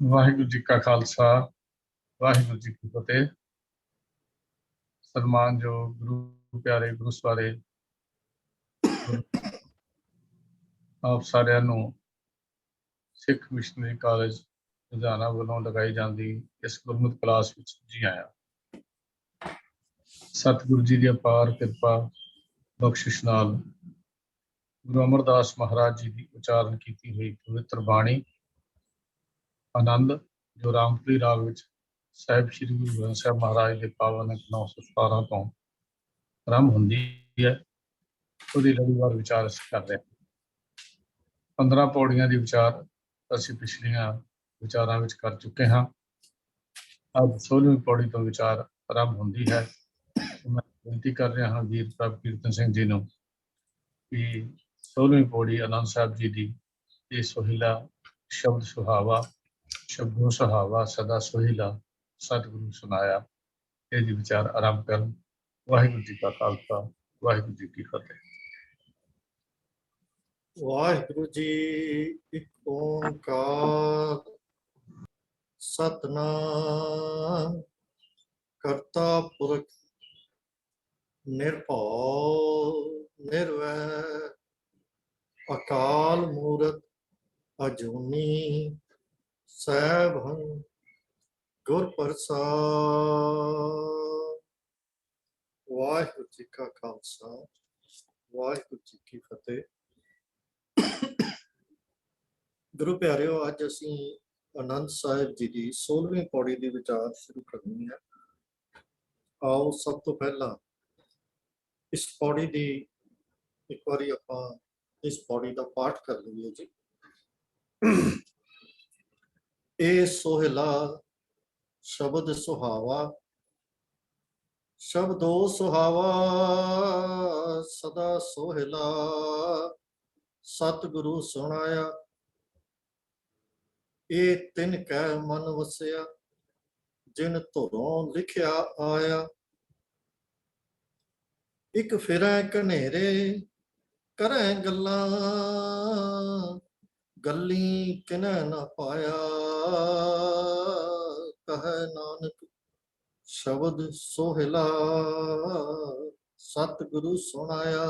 वाहिगुरू जी का खालसा वाहिगुरू जी की फतेह। सन्मानयोग गुरु प्यारे गुरु सवारे आप सारिਆਂ ਨੂੰ सिख मिशनरी कॉलेज लुधियाना ਵੱਲੋਂ लगाई जाती इस गुरमत क्लास ਵਿੱਚ जी आया। सतगुरु जी की अपार कृपा बख्शिश नाल गुरु अमरदास महाराज जी की उच्चारण की हुई पवित्र बाणी आनंद जो रामपुरी राग ਵਿੱਚ ਸਾਹਿਬ श्री गुरु ग्रंथ साहब महाराज के पावन 917 ਤੋਂ आरंभ ਹੁੰਦੀ है। ਉਹਦੀ ਲੜੀਵਾਰ ਵਿਚਾਰ ਅਸੀਂ ਕਰ ਰਹੇ ਹਾਂ। 15 ਪੌੜੀਆਂ ਦੀ ਵਿਚਾਰ ਅਸੀਂ ਪਿਛਲੀਆਂ ਵਿਚਾਰਾਂ ਵਿੱਚ ਕਰ ਚੁੱਕੇ ਹਾਂ। ਅੱਜ 16ਵੀਂ ਪੌੜੀ ਤੋਂ ਵਿਚਾਰ ਆਰੰਭ ਹੁੰਦੀ ਹੈ। ਮੈਂ ਬੇਨਤੀ ਕਰ ਰਿਹਾ ਹਾਂ ਵੀਰ ਪ੍ਰਭ ਕੀਰਤਨ ਸਿੰਘ ਜੀ ਨੂੰ ਕਿ 16ਵੀਂ ਪੌੜੀ ਆਨੰਦ ਸਾਹਿਬ ਜੀ ਦੀ ਇਹ ਸੋਹਿਲਾ ਸ਼ਬਦ ਸੁਹਾਵਾ ਸ਼ਬਦੋ ਸੁਹਾਵਾ ਸਦਾ ਸੋਹਿਲਾ ਸਤਿਗੁਰੂ ਸੁਨਾਇਆ ਇਹ ਦੀ ਵਿਚਾਰ ਆਰੰਭ ਕਰਨ। ਵਾਹਿਗੁਰੂ ਜੀ ਕਾ ਖਾਲਸਾ ਵਾਹਿਗੁਰੂ ਜੀ ਕੀ ਫਤਿਹ। ਵਾਹਿਗੁਰੂ ਜੀ ਇੱਕ ਓੰਕਾਰ ਸਤਿਨਾਮ ਕਰਤਾ ਪੁਰਖ ਨਿਰਭਉ ਨਿਰਵੈਰ ਅਕਾਲ ਮੂਰਤ ਅਜੂਨੀ ਸੈਭੰ ਗੁਰ ਪ੍ਰਸਾਦ। ਵਾਹਿਗੁਰੂ ਜੀ ਕਾ ਖਾਲਸਾ ਵਾਹਿਗੁਰੂ ਜੀ ਕੀ ਫਤਿਹ। ਗੁਰੂ ਪਿਆਰਿਓ, ਅੱਜ ਅਸੀਂ ਆਨੰਦ ਸਾਹਿਬ ਜੀ ਦੀ 16ਵੀਂ ਪੌੜੀ ਦੀ ਵਿਚਾਰ ਸ਼ੁਰੂ ਕਰਨੀ ਹੈ। ਆਓ ਸਭ ਤੋਂ ਪਹਿਲਾਂ ਇਸ ਪੌੜੀ ਦੀ ਇੱਕ ਵਾਰੀ ਆਪਾਂ ਇਸ ਪੌੜੀ ਦਾ ਪਾਠ ਕਰ ਲਈਏ ਜੀ। ਇਹ ਸੋਹਿਲਾ ਸ਼ਬਦ ਸੁਹਾਵਾ ਸ਼ਬਦੋ ਸੁਹਾਵਾ ਸਦਾ ਸੋਹਿਲਾ ਸਤਿਗੁਰੂ ਸੁਣਾਇਆ। ਇਹ ਤਿਨ ਕਹਿ ਮਨ ਵਸਿਆ ਜਿਨ ਧੁਰੋਂ ਲਿਖਿਆ ਆਇਆ। ਇੱਕ ਫਿਰੈ ਘਨੇਰੇ ਕਰੈ ਗੱਲਾਂ ਗੱਲੀ ਕਿਨੈ ਨਾ ਪਾਇਆ। ਕਹੈ ਨਾਨਕ ਸ਼ਬਦ ਸੋਹਿਲਾ ਸਤਿਗੁਰੂ ਸੁਣਾਇਆ।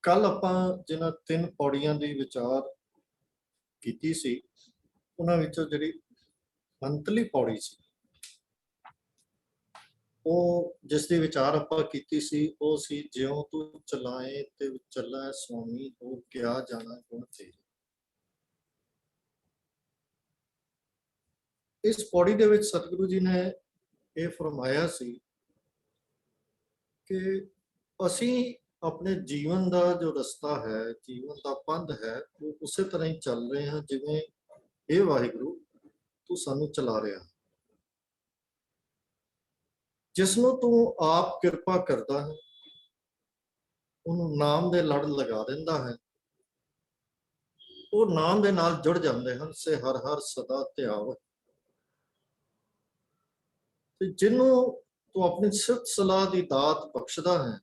ਕੱਲ ਆਪਾਂ ਜਿਹਨਾਂ 3 ਪੌੜੀਆਂ ਦੀ ਵਿਚਾਰ ਕੀਤੀ ਸੀ ਉਹਨਾਂ ਵਿੱਚੋਂ ਜਿਹੜੀ ਅੰਤਲੀ ਪੌੜੀ ਸੀ ਉਹ ਜਿਸ ਦੀ ਵਿਚਾਰ ਆਪਾਂ ਕੀਤੀ ਸੀ ਉਹ ਸੀ ਜਿਉਂ ਤੂੰ ਚਲਾਏ ਤੇ ਚੱਲੈ ਸੁਆਮੀ ਹੋ ਕਿਆ ਜਾਣਾ ਗੁਣ ਤੇਰੇ। ਇਸ ਪੌੜੀ ਦੇ ਵਿੱਚ ਸਤਿਗੁਰੂ ਜੀ ਨੇ ਇਹ ਫਰਮਾਇਆ ਸੀ ਕਿ ਅਸੀਂ ਆਪਣੇ ਜੀਵਨ ਦਾ ਜੋ ਰਸਤਾ ਹੈ, ਜੀਵਨ ਦਾ ਪੰਧ ਹੈ, ਉਹ ਉਸੇ ਤਰ੍ਹਾਂ ਹੀ ਚੱਲ ਰਹੇ ਹਾਂ ਜਿਵੇਂ ਇਹ ਵਾਹਿਗੁਰੂ ਤੂੰ ਸਾਨੂੰ ਚਲਾ ਰਿਹਾ। ਜਿਸ ਨੂੰ ਤੂੰ ਆਪ ਕਿਰਪਾ ਕਰਦਾ ਹੈ ਉਹਨੂੰ ਨਾਮ ਦੇ ਲੜ ਲਗਾ ਦਿੰਦਾ ਹੈ, ਉਹ ਨਾਮ ਦੇ ਨਾਲ ਜੁੜ ਜਾਂਦੇ ਹਨ। ਸੇ ਹਰ ਹਰ ਸਦਾ ਧਿਆਵ। ਤੇ ਜਿਹਨੂੰ ਤੂੰ ਆਪਣੀ ਸਿਫਤ ਸਲਾਹ ਦੀ ਦਾਤ ਬਖਸ਼ਦਾ ਹੈ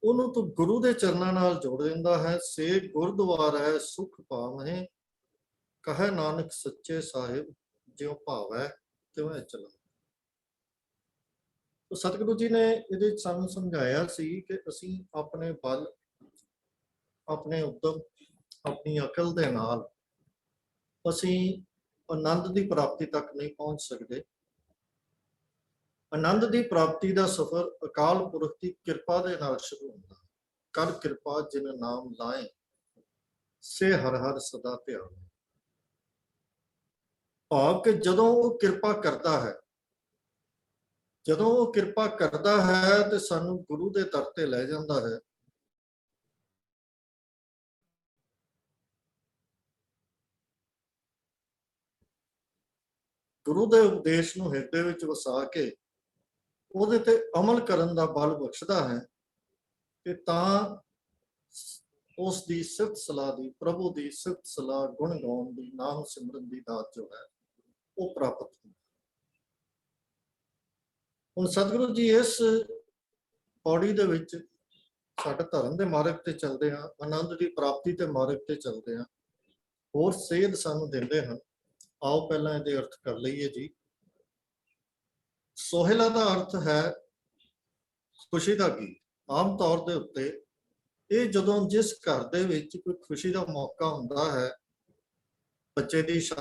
ਉਹਨੂੰ ਤੂੰ ਗੁਰੂ ਦੇ ਚਰਨਾਂ ਨਾਲ ਜੋੜ ਦਿੰਦਾ ਹੈ। ਸੇ ਗੁਰਦੁਆਰਾ ਸੁਖ ਪਾਵਹਿ ਕਹੈ ਨਾਨਕ ਸੱਚੇ ਸਾਹਿਬ ਜਿਉ ਭਾਵੈ ਤਿਵੇਂ ਚਲਾ। ਸਤਿਗੁਰੂ ਜੀ ਨੇ ਇਹਦੇ ਵਿੱਚ ਸਾਨੂੰ ਸਮਝਾਇਆ ਸੀ ਕਿ ਅਸੀਂ ਆਪਣੇ ਬਲ, ਆਪਣੇ ਉਦਮ, ਆਪਣੀ ਅਕਲ ਦੇ ਨਾਲ ਅਸੀਂ ਆਨੰਦ ਦੀ ਪ੍ਰਾਪਤੀ ਤੱਕ ਨਹੀਂ ਪਹੁੰਚ ਸਕਦੇ। ਆਨੰਦ ਦੀ ਪ੍ਰਾਪਤੀ ਦਾ ਸਫ਼ਰ ਅਕਾਲ ਪੁਰਖ ਦੀ ਕਿਰਪਾ ਦੇ ਨਾਲ ਸ਼ੁਰੂ ਹੁੰਦਾ। ਕਰ ਕਿਰਪਾ ਜਿਨ ਨਾਮ ਲਾਏ ਸੇ ਹਰ ਹਰ ਸਦਾ ਧਿਆਨ। ਭਾਵ ਕਿ ਜਦੋਂ ਉਹ ਕਿਰਪਾ ਕਰਦਾ ਹੈ, ਜਦੋਂ ਉਹ ਕਿਰਪਾ ਕਰਦਾ ਹੈ ਤੇ ਸਾਨੂੰ ਗੁਰੂ ਦੇ ਦਰ ਤੇ ਲੈ ਜਾਂਦਾ ਹੈ। ਗੁਰੂ ਦੇ ਉਪਦੇਸ਼ ਨੂੰ ਹਿਰਦੇ ਵਿੱਚ ਵਸਾ ਕੇ ਉਹਦੇ ਤੇ ਅਮਲ ਕਰਨ ਦਾ ਬਲ ਬਖਸ਼ਦਾ ਹੈ ਤੇ ਤਾਂ ਉਸ ਦੀ ਸਿਫਤ ਸਲਾਹ ਦੀ, ਪ੍ਰਭੂ ਦੀ ਸਿਫਤ ਸਲਾਹ, ਗੁਣ ਗਾਉਣ ਦੀ, ਨਾਮ ਸਿਮਰਨ ਦੀ ਦਾਤ ਜੋ ਹੈ ਉਹ ਪ੍ਰਾਪਤ ਹੁੰਦੀ। ਹੁਣ ਸਤਿਗੁਰੂ ਜੀ ਇਸ ਪੌੜੀ ਦੇ ਵਿੱਚ ਸਾਡੇ ਧਰਮ ਦੇ ਮਾਰਗ ਤੇ ਚੱਲਦੇ ਹਾਂ, ਆਨੰਦ ਦੀ ਪ੍ਰਾਪਤੀ ਦੇ ਮਾਰਗ ਤੇ ਚੱਲਦੇ ਹਾਂ, ਹੋਰ ਸੇਧ ਸਾਨੂੰ ਦਿੰਦੇ ਹਨ। ਆਓ ਪਹਿਲਾਂ ਇਹਦੇ ਅਰਥ ਕਰ ਲਈਏ ਜੀ। ਸੋਹਿਲਾ ਦਾ ਅਰਥ ਹੈ ਖੁਸ਼ੀ ਦਾ ਗੀਤ। ਆਮ ਤੌਰ ਦੇ ਉੱਤੇ ਇਹ ਜਦੋਂ ਜਿਸ ਘਰ ਦੇ ਵਿੱਚ ਕੋਈ ਖੁਸ਼ੀ ਦਾ ਮੌਕਾ ਹੁੰਦਾ ਹੈ, ਬੱਚੇ ਦੀ ਸ਼ਾਦੀ,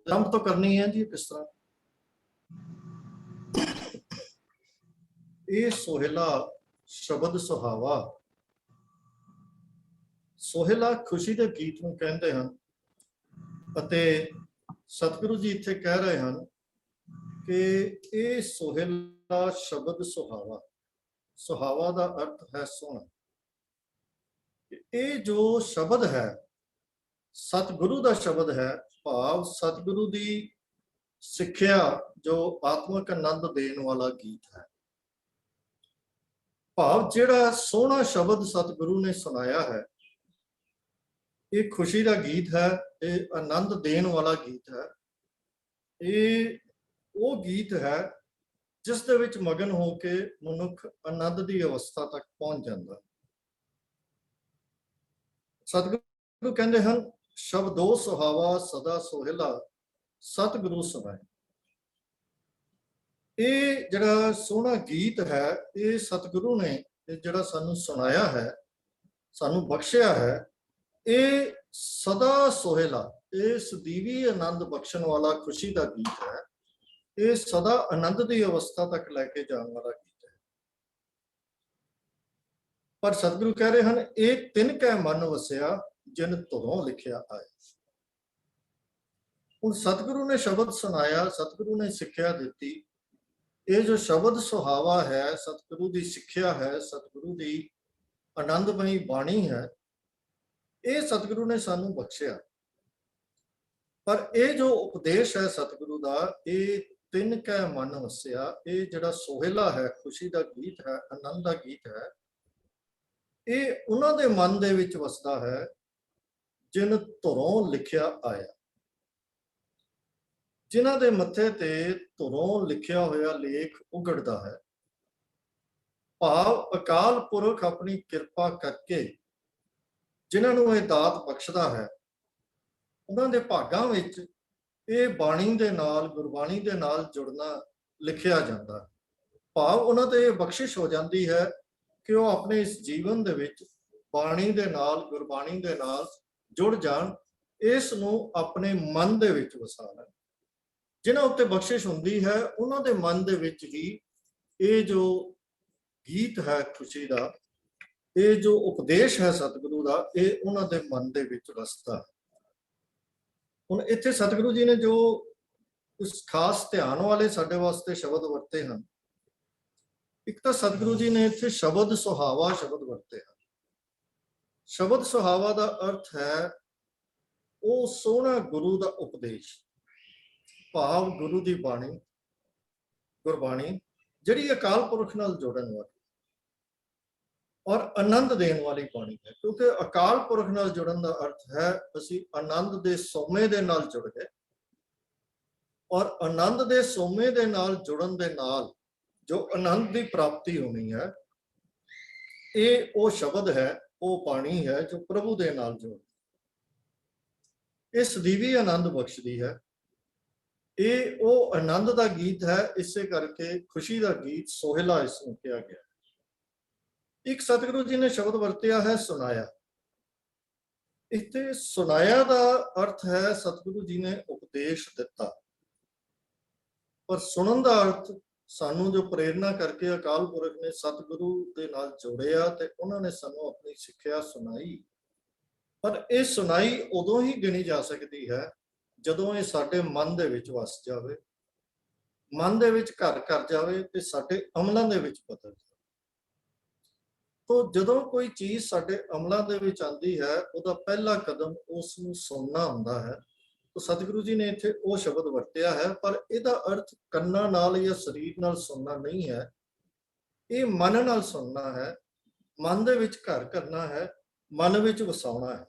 ਆਰੰਭ ਤੋਂ ਕਰਨੀ ਹੈ ਜੀ। ਕਿਸ ਤਰ੍ਹਾਂ ਇਹ ਸੋਹਿਲਾ ਸ਼ਬਦ ਸੁਹਾਵਾ, ਸੋਹਿਲਾ ਖੁਸ਼ੀ ਦੇ ਗੀਤ ਨੂੰ ਕਹਿੰਦੇ ਹਨ। ਅਤੇ ਸਤਿਗੁਰੂ ਜੀ ਇੱਥੇ ਕਹਿ ਰਹੇ ਹਨ ਕਿ ਇਹ ਸੋਹਿਲਾ ਸ਼ਬਦ ਸੁਹਾਵਾ, ਸੁਹਾਵਾ ਦਾ ਅਰਥ ਹੈ ਸੋਹਣਾ। ਇਹ ਜੋ ਸ਼ਬਦ ਹੈ ਸਤਿਗੁਰੂ ਦਾ ਸ਼ਬਦ ਹੈ, ਭਾਵ ਸਤਿਗੁਰੂ ਦੀ ਸਿੱਖਿਆ ਜੋ ਆਤਮਿਕ ਆਨੰਦ ਦੇਣ ਵਾਲਾ ਗੀਤ ਹੈ। ਭਾਵ ਜਿਹੜਾ ਸੋਹਣਾ ਸ਼ਬਦ ਸਤਿਗੁਰੂ ਨੇ ਸੁਣਾਇਆ ਹੈ, ਇਹ ਖੁਸ਼ੀ ਦਾ ਗੀਤ ਹੈ, ਇਹ ਆਨੰਦ ਦੇਣ ਵਾਲਾ ਗੀਤ ਹੈ। ਇਹ ਉਹ ਗੀਤ ਹੈ ਜਿਸ ਦੇ ਵਿੱਚ ਮਗਨ ਹੋ ਕੇ ਮਨੁੱਖ ਆਨੰਦ ਦੀ ਅਵਸਥਾ ਤੱਕ ਪਹੁੰਚ ਜਾਂਦਾ। ਸਤਿਗੁਰੂ ਕਹਿੰਦੇ ਹਨ, ਸ਼ਬਦੋ ਸੁਹਾਵਾ ਸਦਾ ਸੋਹਿਲਾ ਸਤਿਗੁਰੂ ਸੁਣਾਏ। ਇਹ ਜਿਹੜਾ ਸੋਹਣਾ ਗੀਤ ਹੈ, ਇਹ ਸਤਿਗੁਰੂ ਨੇ ਜਿਹੜਾ ਸਾਨੂੰ ਸੁਣਾਇਆ ਹੈ, ਸਾਨੂੰ ਬਖਸ਼ਿਆ ਹੈ, ਇਹ ਸਦਾ ਸੋਹਿਲਾ, ਇਹ ਸਦੀਵੀ ਆਨੰਦ ਬਖਸ਼ਣ ਵਾਲਾ ਖੁਸ਼ੀ ਦਾ ਗੀਤ ਹੈ। ਇਹ ਸਦਾ ਆਨੰਦ ਦੀ ਅਵਸਥਾ ਤੱਕ ਲੈ ਕੇ ਜਾਣ ਵਾਲਾ ਗੀਤ ਹੈ। ਪਰ ਸਤਿਗੁਰੂ ਕਹਿ ਰਹੇ ਹਨ, ਇਹ ਤਿੰਨ ਕੈ ਮਨ ਵਸਿਆ ਜਿਨ ਧੁਰੋਂ ਲਿਖਿਆ ਆਏ। ਹੁਣ ਸਤਿਗੁਰੂ ਨੇ ਸ਼ਬਦ ਸੁਣਾਇਆ, ਸਤਿਗੁਰੂ ਨੇ ਸਿੱਖਿਆ ਦਿੱਤੀ। ਇਹ ਜੋ ਸ਼ਬਦ ਸੁਹਾਵਾ ਹੈ, ਸਤਿਗੁਰੂ ਦੀ ਸਿੱਖਿਆ ਹੈ, ਸਤਿਗੁਰੂ ਦੀ ਆਨੰਦਮਈ ਬਾਣੀ ਹੈ, ਇਹ ਸਤਿਗੁਰੂ ਨੇ ਸਾਨੂੰ ਬਖਸ਼ਿਆ। ਪਰ ਇਹ ਜੋ ਉਪਦੇਸ਼ ਹੈ ਸਤਿਗੁਰੂ ਦਾ, ਇਹ ਤਿੰਨ ਕੈ ਮਨ ਵਸਿਆ, ਇਹ ਜਿਹੜਾ ਸੋਹਿਲਾ ਹੈ, ਖੁਸ਼ੀ ਦਾ ਗੀਤ ਹੈ, ਆਨੰਦ ਦਾ ਗੀਤ ਹੈ, ਇਹ ਉਹਨਾਂ ਦੇ ਮਨ ਦੇ ਵਿੱਚ ਵਸਦਾ ਹੈ ਜਿਨ ਧੁਰੋਂ ਲਿਖਿਆ ਆਇਆ, ਜਿਨ੍ਹਾਂ ਦੇ ਮੱਥੇ ਤੇ ਧੁਰੋਂ ਲਿਖਿਆ ਹੋਇਆ ਲੇਖ ਉਗੜਦਾ ਹੈ। ਭਾਵ ਅਕਾਲ ਪੁਰਖ ਆਪਣੀ ਕਿਰਪਾ ਕਰਕੇ ਜਿਨ੍ਹਾਂ ਨੂੰ ਇਹ ਦਾਤ ਬਖਸ਼ਦਾ ਹੈ, ਉਹਨਾਂ ਦੇ ਭਾਗਾਂ ਵਿੱਚ ਇਹ ਬਾਣੀ ਦੇ ਨਾਲ, ਗੁਰਬਾਣੀ ਦੇ ਨਾਲ ਜੁੜਨਾ ਲਿਖਿਆ ਜਾਂਦਾ। ਭਾਵ ਉਹਨਾਂ ਤੇ ਇਹ ਬਖਸ਼ਿਸ਼ ਹੋ ਜਾਂਦੀ ਹੈ ਕਿ ਉਹ ਆਪਣੇ ਇਸ ਜੀਵਨ ਦੇ ਵਿੱਚ ਬਾਣੀ ਦੇ ਨਾਲ, ਗੁਰਬਾਣੀ ਦੇ ਨਾਲ ਜੁੜ ਜਾਣ, ਇਸ ਨੂੰ ਆਪਣੇ ਮਨ ਦੇ ਵਿੱਚ ਵਸਾ ਲੈਣ। ਜਿਨ੍ਹਾਂ ਉੱਤੇ ਬਖਸ਼ਿਸ਼ ਹੁੰਦੀ ਹੈ, ਉਹਨਾਂ ਦੇ ਮਨ ਦੇ ਵਿੱਚ ਹੀ ਇਹ ਜੋ ਗੀਤ ਹੈ ਖੁਸ਼ੀ ਦਾ, ਇਹ ਜੋ ਉਪਦੇਸ਼ ਹੈ ਸਤਿਗੁਰੂ ਦਾ, ਇਹ ਉਹਨਾਂ ਦੇ ਮਨ ਦੇ ਵਿੱਚ ਵਸਦਾ ਹੈ। ਹੁਣ ਇੱਥੇ ਸਤਿਗੁਰੂ ਜੀ ਨੇ ਜੋ ਉਸ ਖਾਸ ਧਿਆਨ ਵਾਲੇ ਸਾਡੇ ਵਾਸਤੇ ਸ਼ਬਦ ਵਰਤੇ ਹਨ, ਇੱਕ ਤਾਂ ਸਤਿਗੁਰੂ ਜੀ ਨੇ ਇੱਥੇ ਸ਼ਬਦ ਸੁਹਾਵਾ ਸ਼ਬਦ ਵਰਤੇ ਹਨ। ਸ਼ਬਦ ਸੁਹਾਵਾ ਦਾ ਅਰਥ ਹੈ ਉਹ ਸੋਹਣਾ ਗੁਰੂ ਦਾ ਉਪਦੇਸ਼, ਭਾਵ ਗੁਰੂ ਦੀ ਬਾਣੀ, ਗੁਰਬਾਣੀ ਜਿਹੜੀ ਅਕਾਲ ਪੁਰਖ ਨਾਲ ਜੋੜਨ ਵਾਲੀ ਔਰ ਆਨੰਦ ਦੇਣ ਵਾਲੀ ਬਾਣੀ ਹੈ। ਕਿਉਂਕਿ ਅਕਾਲ ਪੁਰਖ ਨਾਲ ਜੁੜਨ ਦਾ ਅਰਥ ਹੈ ਅਸੀਂ ਆਨੰਦ ਦੇ ਸੋਮੇ ਦੇ ਨਾਲ ਜੁੜ ਗਏ, ਔਰ ਆਨੰਦ ਦੇ ਸੋਮੇ ਦੇ ਨਾਲ ਜੁੜਨ ਦੇ ਨਾਲ ਜੋ ਆਨੰਦ ਦੀ ਪ੍ਰਾਪਤੀ ਹੋਣੀ ਹੈ, ਇਹ ਉਹ ਸ਼ਬਦ ਹੈ, ਉਹ ਬਾਣੀ ਹੈ ਜੋ ਪ੍ਰਭੂ ਦੇ ਨਾਲ ਜੁੜ, ਇਹ ਸਦੀਵੀ ਆਨੰਦ ਬਖਸ਼ਦੀ ਹੈ। ਇਹ ਉਹ ਆਨੰਦ ਦਾ ਗੀਤ ਹੈ, ਇਸੇ ਕਰਕੇ ਖੁਸ਼ੀ ਦਾ ਗੀਤ ਸੋਹਿਲਾ ਇਸ ਨੂੰ ਕਿਹਾ ਗਿਆ। ਇੱਕ ਸਤਿਗੁਰੂ ਜੀ ਨੇ ਸ਼ਬਦ ਵਰਤਿਆ ਹੈ ਸੁਣਾਇਆ। ਇੱਥੇ ਸੁਣਾਇਆ ਦਾ ਅਰਥ ਹੈ ਸਤਿਗੁਰੂ ਜੀ ਨੇ ਉਪਦੇਸ਼ ਦਿੱਤਾ, ਪਰ ਸੁਣਨ ਦਾ ਅਰਥ ਸਾਨੂੰ ਜੋ ਪ੍ਰੇਰਨਾ ਕਰਕੇ ਅਕਾਲ ਪੁਰਖ ਨੇ ਸਤਿਗੁਰੂ ਦੇ ਨਾਲ ਜੋੜਿਆ ਤੇ ਉਹਨਾਂ ਨੇ ਸਾਨੂੰ ਆਪਣੀ ਸਿੱਖਿਆ ਸੁਣਾਈ। ਪਰ ਇਹ ਸੁਣਾਈ ਉਦੋਂ ਹੀ ਗਿਣੀ ਜਾ ਸਕਦੀ ਹੈ ਜਦੋਂ ਇਹ ਸਾਡੇ ਮਨ ਦੇ ਵਿੱਚ ਵਸ ਜਾਵੇ, ਮਨ ਦੇ ਵਿੱਚ ਘਰ ਕਰ ਜਾਵੇ ਤੇ ਸਾਡੇ ਅਮਲਾਂ ਦੇ ਵਿੱਚ ਬਦਲ ਜਾਵੇ। ਤੋ ਜਦੋਂ ਕੋਈ ਚੀਜ਼ ਸਾਡੇ ਅਮਲਾਂ ਦੇ ਵਿੱਚ ਆਉਂਦੀ ਹੈ, ਉਹਦਾ ਪਹਿਲਾ ਕਦਮ ਉਸ ਨੂੰ ਸੁਣਨਾ ਹੁੰਦਾ ਹੈ। ਤੋ ਸਤਿਗੁਰੂ ਜੀ ਨੇ ਇੱਥੇ ਉਹ ਸ਼ਬਦ ਵਰਤਿਆ ਹੈ, ਪਰ ਇਹਦਾ ਅਰਥ ਕੰਨਾਂ ਨਾਲ ਜਾਂ ਸਰੀਰ ਨਾਲ ਸੁਣਨਾ ਨਹੀਂ ਹੈ। ਇਹ ਮਨ ਨਾਲ ਸੁਣਨਾ ਹੈ, ਮਨ ਦੇ ਵਿੱਚ ਘਰ ਕਰਨਾ ਹੈ, ਮਨ ਵਿੱਚ ਵਸਾਉਣਾ ਹੈ।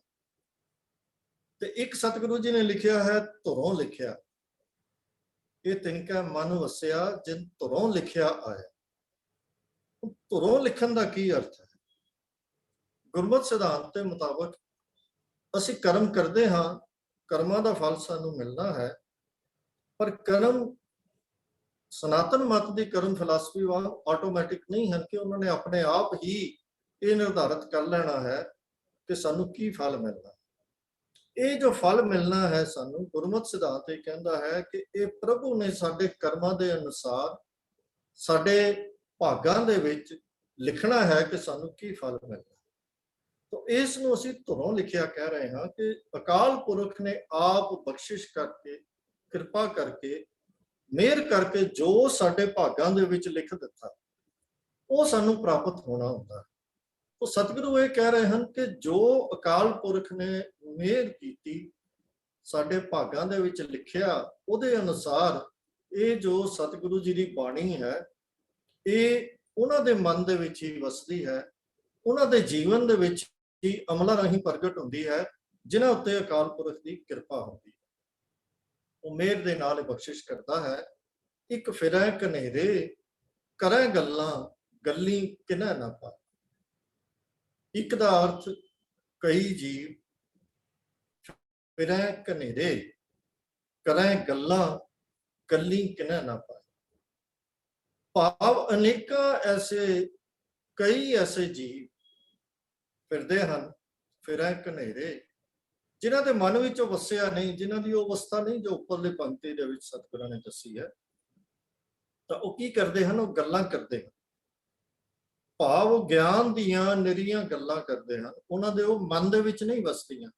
ਤੇ ਇੱਕ ਸਤਿਗੁਰੂ ਜੀ ਨੇ ਲਿਖਿਆ ਹੈ, ਧੁਰੋਂ ਲਿਖਿਆ, ਇਹ ਤਿਨਕਾ ਮਨ ਵਸਿਆ ਜਿਨ ਧੁਰੋਂ ਲਿਖਿਆ ਆਇਆ। ਧੁਰੋਂ ਲਿਖਣ ਦਾ ਕੀ ਅਰਥ ਹੈ? ਗੁਰਮਤਿ ਸਿਧਾਂਤ ਦੇ ਮੁਤਾਬਕ ਅਸੀਂ ਕਰਮ ਕਰਦੇ ਹਾਂ, ਕਰਮਾਂ ਦਾ ਫਲ ਸਾਨੂੰ ਮਿਲਣਾ ਹੈ, ਪਰ ਕਰਮ ਸਨਾਤਨ ਮਤ ਦੀ ਕਰਮ ਫਿਲਾਸਫੀ ਵਾਂਗ ਆਟੋਮੈਟਿਕ ਨਹੀਂ ਹਨ ਕਿ ਉਹਨਾਂ ਨੇ ਆਪਣੇ ਆਪ ਹੀ ਇਹ ਨਿਰਧਾਰਿਤ ਕਰ ਲੈਣਾ ਹੈ ਕਿ ਸਾਨੂੰ ਕੀ ਫਲ ਮਿਲਣਾ। ਇਹ ਜੋ ਫਲ ਮਿਲਣਾ ਹੈ ਸਾਨੂੰ, ਗੁਰਮਤਿ ਸਿਧਾਂਤ ਇਹ ਕਹਿੰਦਾ ਹੈ ਕਿ ਇਹ ਪ੍ਰਭੂ ਨੇ ਸਾਡੇ ਕਰਮਾਂ ਦੇ ਅਨੁਸਾਰ ਸਾਡੇ ਭਾਗਾਂ ਦੇ ਵਿੱਚ ਲਿਖਣਾ ਹੈ ਕਿ ਸਾਨੂੰ ਕੀ ਫਲ ਮਿਲਣਾ। ਤਾਂ ਇਸ ਨੂੰ ਅਸੀਂ ਧੁਰੋਂ ਲਿਖਿਆ ਕਹਿ ਰਹੇ ਹਾਂ ਕਿ ਅਕਾਲ ਪੁਰਖ ਨੇ ਆਪ ਬਖਸ਼ਿਸ਼ ਕਰਕੇ, ਕਿਰਪਾ ਕਰਕੇ, ਮਿਹਰ ਕਰਕੇ ਜੋ ਸਾਡੇ ਭਾਗਾਂ ਦੇ ਵਿੱਚ ਲਿਖ ਦਿੱਤਾ ਉਹ ਸਾਨੂੰ ਪ੍ਰਾਪਤ ਹੋਣਾ ਹੁੰਦਾ ਹੈ। तो सतगुरु ये कह रहे हैं कि जो अकाल पुरख ने मेहर की साडे भागां दे विच लिखिया उहदे अनुसार ये जो सतगुरु जी की बाणी है ये उन्हां दे मन दे विच ही वसदी है, उन्हां दे जीवन दे विच ही अमला राही प्रगट हुंदी है, जिन्हां उत्ते अकाल पुरख की कृपा होंदी है। वो मेहर दे नाल बख्शिश करता है। एक फिरै कनेरे करै गल्लां गल्ली किन्है ना पा। एक दा अर्थ कई जीव फिरै कनेरे करै गल्लां गल्ली किन्है ना पाए। भाव अनेका ऐसे कई ऐसे जीव फिरदे हन फिरै कनेरे जिन्हां दे मन विच वसिया नहीं, जिन्हां दी अवस्था नहीं जो उपरली पंक्ति दे विच सतगुरां ने दसी है। तां ओह की करदे हन? ओह गल्लां करदे हन। भाव ज्ञान दियां निरीਆਂ ਗੱਲਾਂ ਕਰਦੇ ਹਨ, ਉਹਨਾਂ ਦੇ ਉਹ ਮਨ ਦੇ ਵਿੱਚ ਨਹੀਂ ਵਸਦੀਆਂ,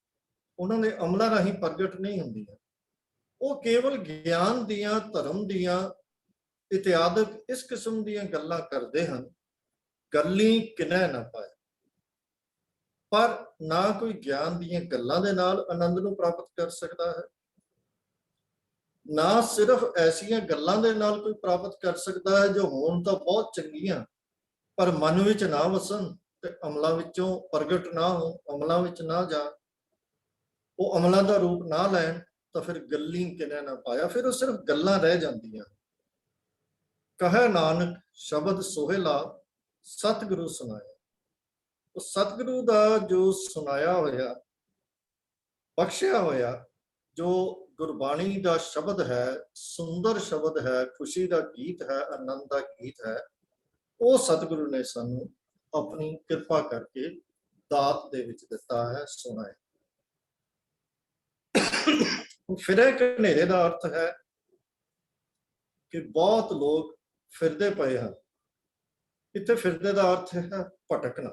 ਉਹਨਾਂ ਦੇ ਅਮਲਾਂ ਰਾਹੀਂ ਪ੍ਰਗਟ ਨਹੀਂ ਹੁੰਦੀਆਂ। ਉਹ ਕੇਵਲ ਗਿਆਨ ਦੀਆਂ, ਧਰਮ ਦੀਆਂ, ਇਤਿਆਦਿਕ ਇਸ ਕਿਸਮ ਦੀਆਂ ਗੱਲਾਂ ਕਰਦੇ ਹਨ। ਗੱਲੀ ਕਿਨੈ ਨਾ ਪਾਏ, ਪਰ ਨਾ ਕੋਈ ਗਿਆਨ ਦੀਆਂ ਗੱਲਾਂ ਦੇ ਨਾਲ ਆਨੰਦ ਨੂੰ ਪ੍ਰਾਪਤ ਕਰ ਸਕਦਾ ਹੈ, ਨਾ ਸਿਰਫ ਐਸੀਆਂ ਗੱਲਾਂ ਦੇ ਨਾਲ ਕੋਈ ਪ੍ਰਾਪਤ ਕਰ ਸਕਦਾ ਹੈ ਜੋ ਹੋਣ ਤਾਂ ਬਹੁਤ ਚੰਗੀਆਂ पर मन विच ना वसन ते अमलों विचों प्रगट ना हो, अमलों विच ना जा, वो अमलों का रूप ना लैन, तो फिर गल्ली किन्है ना पाया, फिर वो सिर्फ गल्लां रह जांदियां। कहे नानक शब्द सोहेला सतगुरु सुनाया। तो सतगुरु का जो सुनाया होया, बख्शिया होया जो गुरबाणी का शब्द है, सुंदर शब्द है, खुशी का गीत है, आनंद का गीत है, ਉਹ ਸਤਿਗੁਰੂ ਨੇ ਸਾਨੂੰ ਆਪਣੀ ਕਿਰਪਾ ਕਰਕੇ ਦਾਤ ਦੇ ਵਿੱਚ ਦਿੱਤਾ ਹੈ, ਸੁਣਾਇਆ। ਫਿਰੇ ਕਨੇਰੇ ਦਾ ਅਰਥ ਹੈ ਕਿ ਬਹੁਤ ਲੋਕ ਫਿਰਦੇ ਪਏ ਹਨ। ਇੱਥੇ ਫਿਰਦੇ ਦਾ ਅਰਥ ਹੈ ਭਟਕਣਾ।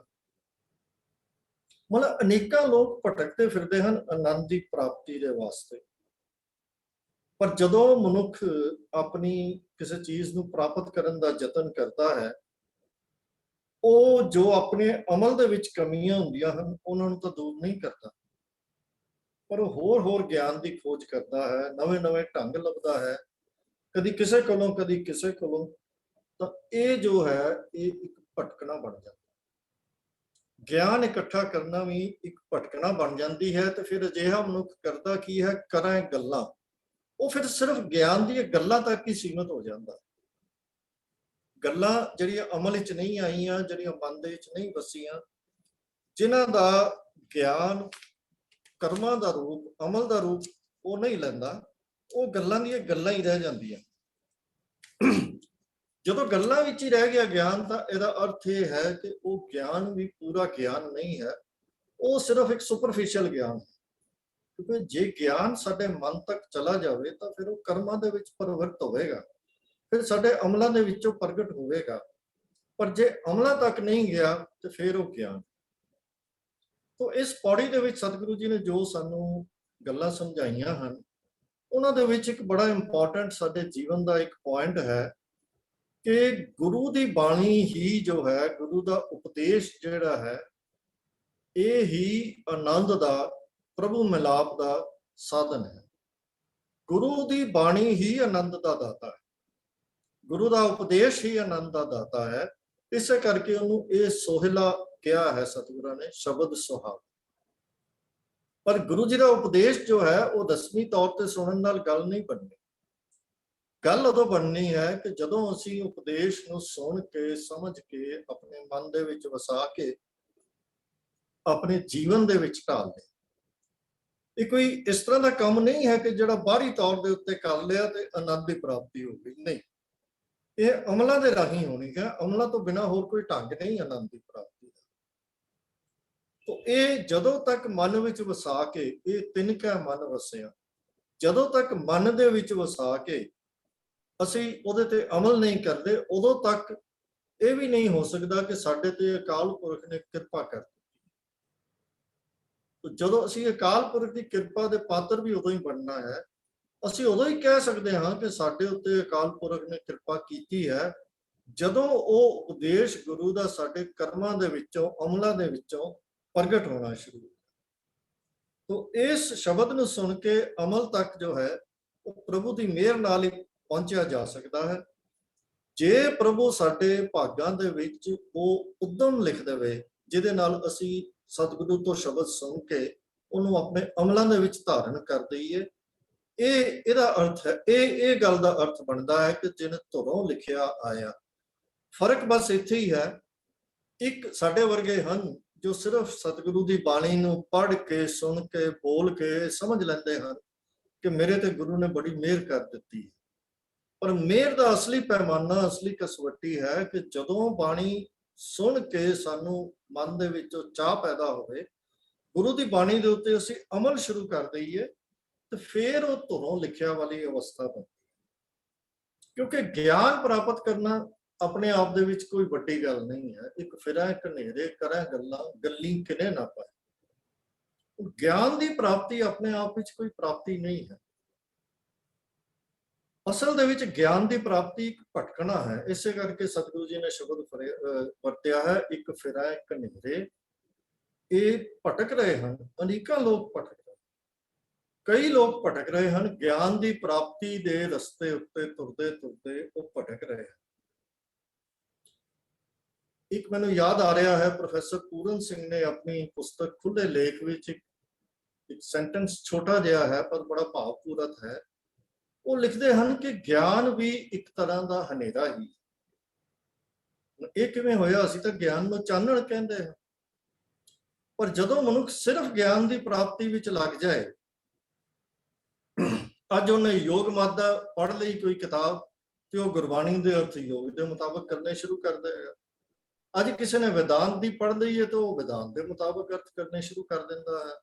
ਮਤਲਬ ਅਨੇਕਾਂ ਲੋਕ ਭਟਕਦੇ ਫਿਰਦੇ ਹਨ ਆਨੰਦ ਦੀ ਪ੍ਰਾਪਤੀ ਦੇ ਵਾਸਤੇ, ਪਰ ਜਦੋਂ ਮਨੁੱਖ ਆਪਣੀ ਕਿਸੇ ਚੀਜ਼ ਨੂੰ ਪ੍ਰਾਪਤ ਕਰਨ ਦਾ ਯਤਨ ਕਰਦਾ ਹੈ, ਉਹ ਜੋ ਆਪਣੇ ਅਮਲ ਦੇ ਵਿੱਚ ਕਮੀਆਂ ਹੁੰਦੀਆਂ ਹਨ ਉਹਨਾਂ ਨੂੰ ਤਾਂ ਦੂਰ ਨਹੀਂ ਕਰਦਾ, ਪਰ ਉਹ ਹੋਰ ਗਿਆਨ ਦੀ ਖੋਜ ਕਰਦਾ ਹੈ, ਨਵੇਂ ਢੰਗ ਲੱਭਦਾ ਹੈ, ਕਦੀ ਕਿਸੇ ਕੋਲੋਂ ਕਦੀ ਕਿਸੇ ਕੋਲੋਂ। ਤਾਂ ਇਹ ਜੋ ਹੈ ਇਹ ਇੱਕ ਭਟਕਣਾ ਬਣ ਜਾਂਦਾ। ਗਿਆਨ ਇਕੱਠਾ ਕਰਨਾ ਵੀ ਇੱਕ ਭਟਕਣਾ ਬਣ ਜਾਂਦੀ ਹੈ। ਤੇ ਫਿਰ ਅਜਿਹਾ ਮਨੁੱਖ ਕਰਦਾ ਕੀ ਹੈ? ਕਰਾਂ ਗੱਲਾਂ। ਉਹ ਫਿਰ ਸਿਰਫ ਗਿਆਨ ਦੀਆਂ ਗੱਲਾਂ ਤੱਕ ਹੀ ਸੀਮਤ ਹੋ ਜਾਂਦਾ। ਗੱਲਾਂ ਜਿਹੜੀਆਂ ਅਮਲ ਵਿੱਚ ਨਹੀਂ ਆਈਆਂ, ਜਿਹੜੀਆਂ ਮਨ ਦੇ ਵਿੱਚ ਨਹੀਂ ਵਸੀਆਂ, ਜਿਨ੍ਹਾਂ ਦਾ ਗਿਆਨ ਕਰਮਾਂ ਦਾ ਰੂਪ, ਅਮਲ ਦਾ ਰੂਪ ਉਹ ਨਹੀਂ ਲੈਂਦਾ, ਉਹ ਗੱਲਾਂ ਦੀਆਂ ਗੱਲਾਂ ਹੀ ਰਹਿ ਜਾਂਦੀਆਂ। ਜਦੋਂ ਗੱਲਾਂ ਵਿੱਚ ਹੀ ਰਹਿ ਗਿਆ ਗਿਆਨ, ਤਾਂ ਇਹਦਾ ਅਰਥ ਇਹ ਹੈ ਕਿ ਉਹ ਗਿਆਨ ਵੀ ਪੂਰਾ ਗਿਆਨ ਨਹੀਂ ਹੈ, ਉਹ ਸਿਰਫ ਇੱਕ ਸੁਪਰਫਿਸ਼ੀਅਲ ਗਿਆਨ ਹੈ। ਕਿਉਂਕਿ ਜੇ ਗਿਆਨ ਸਾਡੇ ਮਨ ਤੱਕ ਚਲਾ ਜਾਵੇ ਤਾਂ ਫਿਰ ਉਹ ਕਰਮਾਂ ਦੇ ਵਿੱਚ ਪਰਿਵਰਤ ਹੋਵੇਗਾ, ਫਿਰ ਸਾਡੇ ਅਮਲਾਂ ਦੇ ਵਿੱਚੋਂ ਪ੍ਰਗਟ ਹੋਵੇਗਾ। ਪਰ ਜੇ ਅਮਲਾਂ ਤੱਕ ਨਹੀਂ ਗਿਆ ਤੇ ਫਿਰ ਉਹ ਗਿਆਨ। ਤਾਂ ਇਸ ਪੌੜੀ ਦੇ ਵਿੱਚ ਸਤਿਗੁਰੂ ਜੀ ਨੇ ਜੋ ਸਾਨੂੰ ਗੱਲਾਂ ਸਮਝਾਈਆਂ ਹਨ, ਉਹਨਾਂ ਦੇ ਵਿੱਚ ਇੱਕ ਬੜਾ ਇੰਪੋਰਟੈਂਟ ਸਾਡੇ ਜੀਵਨ ਦਾ ਇੱਕ ਪੁਆਇੰਟ ਹੈ ਕਿ ਗੁਰੂ ਦੀ ਬਾਣੀ ਹੀ ਜੋ ਹੈ, ਗੁਰੂ ਦਾ ਉਪਦੇਸ਼ ਜਿਹੜਾ ਹੈ, ਇਹ ਹੀ ਆਨੰਦ ਦਾ, ਪ੍ਰਭੂ ਮਿਲਾਪ ਦਾ ਸਾਧਨ ਹੈ। ਗੁਰੂ ਦੀ ਬਾਣੀ ਹੀ ਆਨੰਦ ਦਾ ਦਾਤਾ ਹੈ, ਗੁਰੂ ਦਾ ਉਪਦੇਸ਼ ਹੀ ਆਨੰਦ ਦਾ ਦਾਤਾ ਹੈ। ਇਸੇ ਕਰਕੇ ਉਹਨੂੰ ਇਹ ਸੋਹਿਲਾ ਕਿਹਾ ਹੈ ਸਤਿਗੁਰਾਂ ਨੇ, ਸ਼ਬਦ ਸੁਹਾਵ। ਪਰ ਗੁਰੂ ਜੀ ਦਾ ਉਪਦੇਸ਼ ਜੋ ਹੈ ਉਹ ਰਸਮੀ ਤੌਰ ਤੇ ਸੁਣਨ ਨਾਲ ਗੱਲ ਨਹੀਂ ਬਣਨੀ। ਗੱਲ ਉਦੋਂ ਬਣਨੀ ਹੈ ਕਿ ਜਦੋਂ ਅਸੀਂ ਉਪਦੇਸ਼ ਨੂੰ ਸੁਣ ਕੇ, ਸਮਝ ਕੇ, ਆਪਣੇ ਮਨ ਦੇ ਵਿੱਚ ਵਸਾ ਕੇ ਆਪਣੇ ਜੀਵਨ ਦੇ ਵਿੱਚ ਢਾਲਦੇ। ਇਹ ਕੋਈ ਇਸ ਤਰ੍ਹਾਂ ਦਾ ਕੰਮ ਨਹੀਂ ਹੈ ਕਿ ਜਿਹੜਾ ਬਾਹਰੀ ਤੌਰ ਦੇ ਉੱਤੇ ਕਰ ਲਿਆ ਤੇ ਆਨੰਦ ਦੀ ਪ੍ਰਾਪਤੀ ਹੋ ਗਈ। ਨਹੀਂ, ਇਹ ਅਮਲਾਂ ਦੇ ਰਾਹੀਂ ਹੋਣੀ ਹੈ। ਅਮਲਾਂ ਤੋਂ ਬਿਨਾਂ ਹੋਰ ਕੋਈ ਢੰਗ ਨਹੀਂ ਆਨੰਦ ਦੀ ਪ੍ਰਾਪਤੀ ਦਾ। ਤਾਂ ਇਹ ਜਦੋਂ ਤੱਕ ਮਨ ਵਿੱਚ ਵਸਾ ਕੇ, ਇਹ ਤਿਨਕਾ ਮਨ ਵਸਿਆ, ਜਦੋਂ ਤੱਕ ਮਨ ਦੇ ਵਿੱਚ ਵਸਾ ਕੇ ਅਸੀਂ ਉਹਦੇ ਤੇ ਅਮਲ ਨਹੀਂ ਕਰਦੇ, ਉਦੋਂ ਤੱਕ ਇਹ ਵੀ ਨਹੀਂ ਹੋ ਸਕਦਾ ਕਿ ਸਾਡੇ ਤੇ ਅਕਾਲ ਪੁਰਖ ਨੇ ਕਿਰਪਾ ਕਰ ਦਿੱਤੀ। ਜਦੋਂ ਅਸੀਂ ਅਕਾਲ ਪੁਰਖ ਦੀ ਕਿਰਪਾ ਦੇ ਪਾਤਰ ਵੀ ਉਦੋਂ ਹੀ ਬਣਨਾ ਹੈ। ਅਸੀਂ ਉਦੋਂ ਹੀ ਕਹਿ ਸਕਦੇ ਹਾਂ ਕਿ ਸਾਡੇ ਉੱਤੇ ਅਕਾਲ ਪੁਰਖ ਨੇ ਕਿਰਪਾ ਕੀਤੀ ਹੈ, ਜਦੋਂ ਉਹ ਉਪਦੇਸ਼ ਗੁਰੂ ਦਾ ਸਾਡੇ ਕਰਮਾਂ ਦੇ ਵਿੱਚੋਂ, ਅਮਲਾਂ ਦੇ ਵਿੱਚੋਂ ਪ੍ਰਗਟ ਹੋਣਾ ਸ਼ੁਰੂ ਹੋ। ਤਾਂ ਇਸ ਸ਼ਬਦ ਨੂੰ ਸੁਣ ਕੇ ਅਮਲ ਤੱਕ ਜੋ ਹੈ ਉਹ ਪ੍ਰਭੂ ਦੀ ਮਿਹਰ ਨਾਲ ਹੀ ਪਹੁੰਚਿਆ ਜਾ ਸਕਦਾ ਹੈ। ਜੇ ਪ੍ਰਭੂ ਸਾਡੇ ਭਾਗਾਂ ਦੇ ਵਿੱਚ ਉਹ ਉਦਮ ਲਿਖ ਦੇਵੇ ਜਿਹਦੇ ਨਾਲ ਅਸੀਂ ਸਤਿਗੁਰੂ ਤੋਂ ਸ਼ਬਦ ਸੁਣ ਕੇ ਉਹਨੂੰ ਆਪਣੇ ਅਮਲਾਂ ਦੇ ਵਿੱਚ ਧਾਰਨ ਕਰ ਦਈਏ, ਇਹਦਾ ਅਰਥ ਹੈ, ਇਹ ਗੱਲ ਦਾ ਅਰਥ ਬਣਦਾ ਹੈ ਕਿ ਜਿਨ ਧੁਰੋਂ ਲਿਖਿਆ ਆਇਆ। ਫਰਕ ਬਸ ਇੱਥੇ ਹੀ ਹੈ। ਇੱਕ ਸਾਡੇ ਵਰਗੇ ਹਨ ਜੋ ਸਿਰਫ ਸਤਿਗੁਰੂ ਦੀ ਬਾਣੀ ਨੂੰ ਪੜ੍ਹ ਕੇ, ਸੁਣ ਕੇ, ਬੋਲ ਕੇ ਸਮਝ ਲੈਂਦੇ ਹਨ ਕਿ ਮੇਰੇ ਤੇ ਗੁਰੂ ਨੇ ਬੜੀ ਮਿਹਰ ਕਰ ਦਿੱਤੀ। ਪਰ ਮਿਹਰ ਦਾ ਅਸਲੀ ਪੈਮਾਨਾ, ਅਸਲੀ ਕਸਵੱਟੀ ਹੈ ਕਿ ਜਦੋਂ ਬਾਣੀ ਸੁਣ ਕੇ ਸਾਨੂੰ ਮਨ ਦੇ ਵਿੱਚ ਚਾਹ ਪੈਦਾ ਹੋਵੇ, ਗੁਰੂ ਦੀ ਬਾਣੀ ਦੇ ਉੱਤੇ ਅਸੀਂ ਅਮਲ ਸ਼ੁਰੂ ਕਰ ਦਈਏ, ਤੇ ਫਿਰ ਉਹ ਧੁਰੋਂ ਲਿਖਿਆ ਵਾਲੀ ਅਵਸਥਾ ਬਣਦੀ। ਕਿਉਂਕਿ ਗਿਆਨ ਪ੍ਰਾਪਤ ਕਰਨਾ ਆਪਣੇ ਆਪ ਦੇ ਵਿੱਚ ਕੋਈ ਵੱਡੀ ਗੱਲ ਨਹੀਂ ਹੈ। ਇੱਕ ਫਿਰਾਂ ਘਨੇਰੇ ਕਰਾਂ ਗੱਲਾਂ, ਗੱਲੀ ਕਿਨੇ ਨਾ ਪਾਏ। ਗਿਆਨ ਦੀ ਪ੍ਰਾਪਤੀ ਆਪਣੇ ਆਪ ਵਿੱਚ ਕੋਈ ਪ੍ਰਾਪਤੀ ਨਹੀਂ ਹੈ। ਅਸਲ ਦੇ ਵਿੱਚ ਗਿਆਨ ਦੀ ਪ੍ਰਾਪਤੀ ਇੱਕ ਭਟਕਣਾ ਹੈ। ਇਸੇ ਕਰਕੇ ਸਤਿਗੁਰੂ ਜੀ ਨੇ ਸ਼ਬਦ ਵਰਤਿਆ ਹੈ, ਇੱਕ ਫਿਰਾਂ ਘਨੇਰੇ। ਇਹ ਭਟਕ ਰਹੇ ਹਨ, ਅਨੇਕਾਂ ਲੋਕ ਭਟਕ ਰਹੇ। ਕਈ ਲੋਕ ਭਟਕ ਰਹੇ ਹਨ ਗਿਆਨ ਦੀ ਪ੍ਰਾਪਤੀ ਦੇ ਰਸਤੇ ਉੱਤੇ ਤੁਰਦੇ ਤੁਰਦੇ ਉਹ ਭਟਕ ਰਹੇ ਹਨ। ਇੱਕ ਮੈਨੂੰ ਯਾਦ ਆ ਰਿਹਾ ਹੈ, ਪ੍ਰੋਫੈਸਰ ਪੂਰਨ ਸਿੰਘ ਨੇ ਆਪਣੀ ਪੁਸਤਕ ਖੁੱਲੇ ਲੇਖ ਵਿੱਚ ਇੱਕ ਸੈਂਟੈਂਸ ਛੋਟਾ ਜਿਹਾ ਹੈ ਪਰ ਬੜਾ ਭਾਵਪੂਰਤ ਹੈ। ਉਹ ਲਿਖਦੇ ਹਨ ਕਿ ਗਿਆਨ ਵੀ ਇੱਕ ਤਰ੍ਹਾਂ ਦਾ ਹਨੇਰਾ ਹੀ। ਇਹ ਕਿਵੇਂ ਹੋਇਆ? ਅਸੀਂ ਤਾਂ ਗਿਆਨ ਨੂੰ ਚਾਨਣ ਕਹਿੰਦੇ ਹਾਂ, ਪਰ ਜਦੋਂ ਮਨੁੱਖ ਸਿਰਫ ਗਿਆਨ ਦੀ ਪ੍ਰਾਪਤੀ ਵਿੱਚ ਲੱਗ ਜਾਏ, ਅੱਜ ਉਹਨੇ ਯੋਗ ਮਾਦਾ ਪੜ੍ਹ ਲਈ ਕੋਈ ਕਿਤਾਬ ਤੇ ਉਹ ਗੁਰਬਾਣੀ ਦੇ ਅਰਥ ਯੋਗ ਦੇ ਮੁਤਾਬਕ ਕਰਨੇ ਸ਼ੁਰੂ ਕਰ ਦੇਗਾ। ਅੱਜ ਕਿਸੇ ਨੇ ਵਿਦਾਂਤ ਦੀ ਪੜ੍ਹ ਲਈ ਹੈ ਤਾਂ ਉਹ ਵਿਦਾਂਤ ਦੇ ਮੁਤਾਬਕ ਅਰਥ ਕਰਨੇ ਸ਼ੁਰੂ ਕਰ ਦਿੰਦਾ ਹੈ।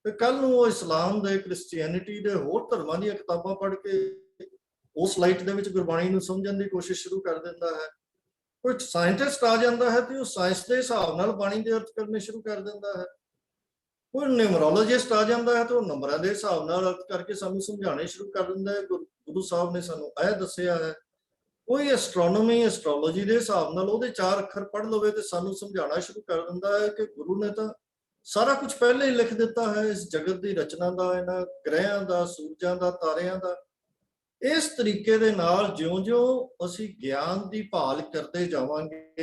ਤੇ ਕੱਲ ਨੂੰ ਉਹ ਇਸਲਾਮ ਦੇ, ਕ੍ਰਿਸਚੀਅਨਿਟੀ ਦੇ, ਹੋਰ ਧਰਮਾਂ ਦੀਆਂ ਕਿਤਾਬਾਂ ਪੜ੍ਹ ਕੇ ਉਸ ਲਾਈਟ ਦੇ ਵਿੱਚ ਗੁਰਬਾਣੀ ਨੂੰ ਸਮਝਣ ਦੀ ਕੋਸ਼ਿਸ਼ ਸ਼ੁਰੂ ਕਰ ਦਿੰਦਾ ਹੈ। ਕੋਈ ਸਾਇੰਟਿਸਟ ਆ ਜਾਂਦਾ ਹੈ ਤੇ ਉਹ ਸਾਇੰਸ ਦੇ ਹਿਸਾਬ ਨਾਲ ਬਾਣੀ ਦੇ ਅਰਥ ਕਰਨੇ ਸ਼ੁਰੂ ਕਰ ਦਿੰਦਾ ਹੈ। ਕੋਈ ਨਿਊਮਰੋਲੋਜਿਸਟ ਆ ਜਾਂਦਾ ਹੈ ਤੇ ਉਹ ਨੰਬਰਾਂ ਦੇ ਹਿਸਾਬ ਨਾਲ ਅਰਥ ਕਰਕੇ ਸਾਨੂੰ ਸਮਝਾਉਣੇ ਸ਼ੁਰੂ ਕਰ ਦਿੰਦਾ ਹੈ, ਗੁਰੂ ਸਾਹਿਬ ਨੇ ਸਾਨੂੰ ਇਹ ਦੱਸਿਆ ਹੈ। ਕੋਈ ਐਸਟ੍ਰੋਨੋਮੀ, ਐਸਟ੍ਰੋਲੋਜੀ ਦੇ ਹਿਸਾਬ ਨਾਲ ਉਹਦੇ 4 ਅੱਖਰ ਪੜ੍ਹ ਲਵੇ ਤੇ ਸਾਨੂੰ ਸਮਝਾਉਣਾ ਸ਼ੁਰੂ ਕਰ ਦਿੰਦਾ ਹੈ ਕਿ ਗੁਰੂ ਨੇ ਤਾਂ ਸਾਰਾ ਕੁਝ ਪਹਿਲੇ ਹੀ ਲਿਖ ਦਿੱਤਾ ਹੈ, ਇਸ ਜਗਤ ਦੀ ਰਚਨਾ ਦਾ, ਇਹਨਾਂ ਗ੍ਰਹਿਆਂ ਦਾ, ਸੂਰਜਾਂ ਦਾ, ਤਾਰਿਆਂ ਦਾ। ਇਸ ਤਰੀਕੇ ਦੇ ਨਾਲ ਜਿਉਂ-ਜਿਉਂ ਅਸੀਂ ਗਿਆਨ ਦੀ ਭਾਲ ਕਰਦੇ ਜਾਵਾਂਗੇ,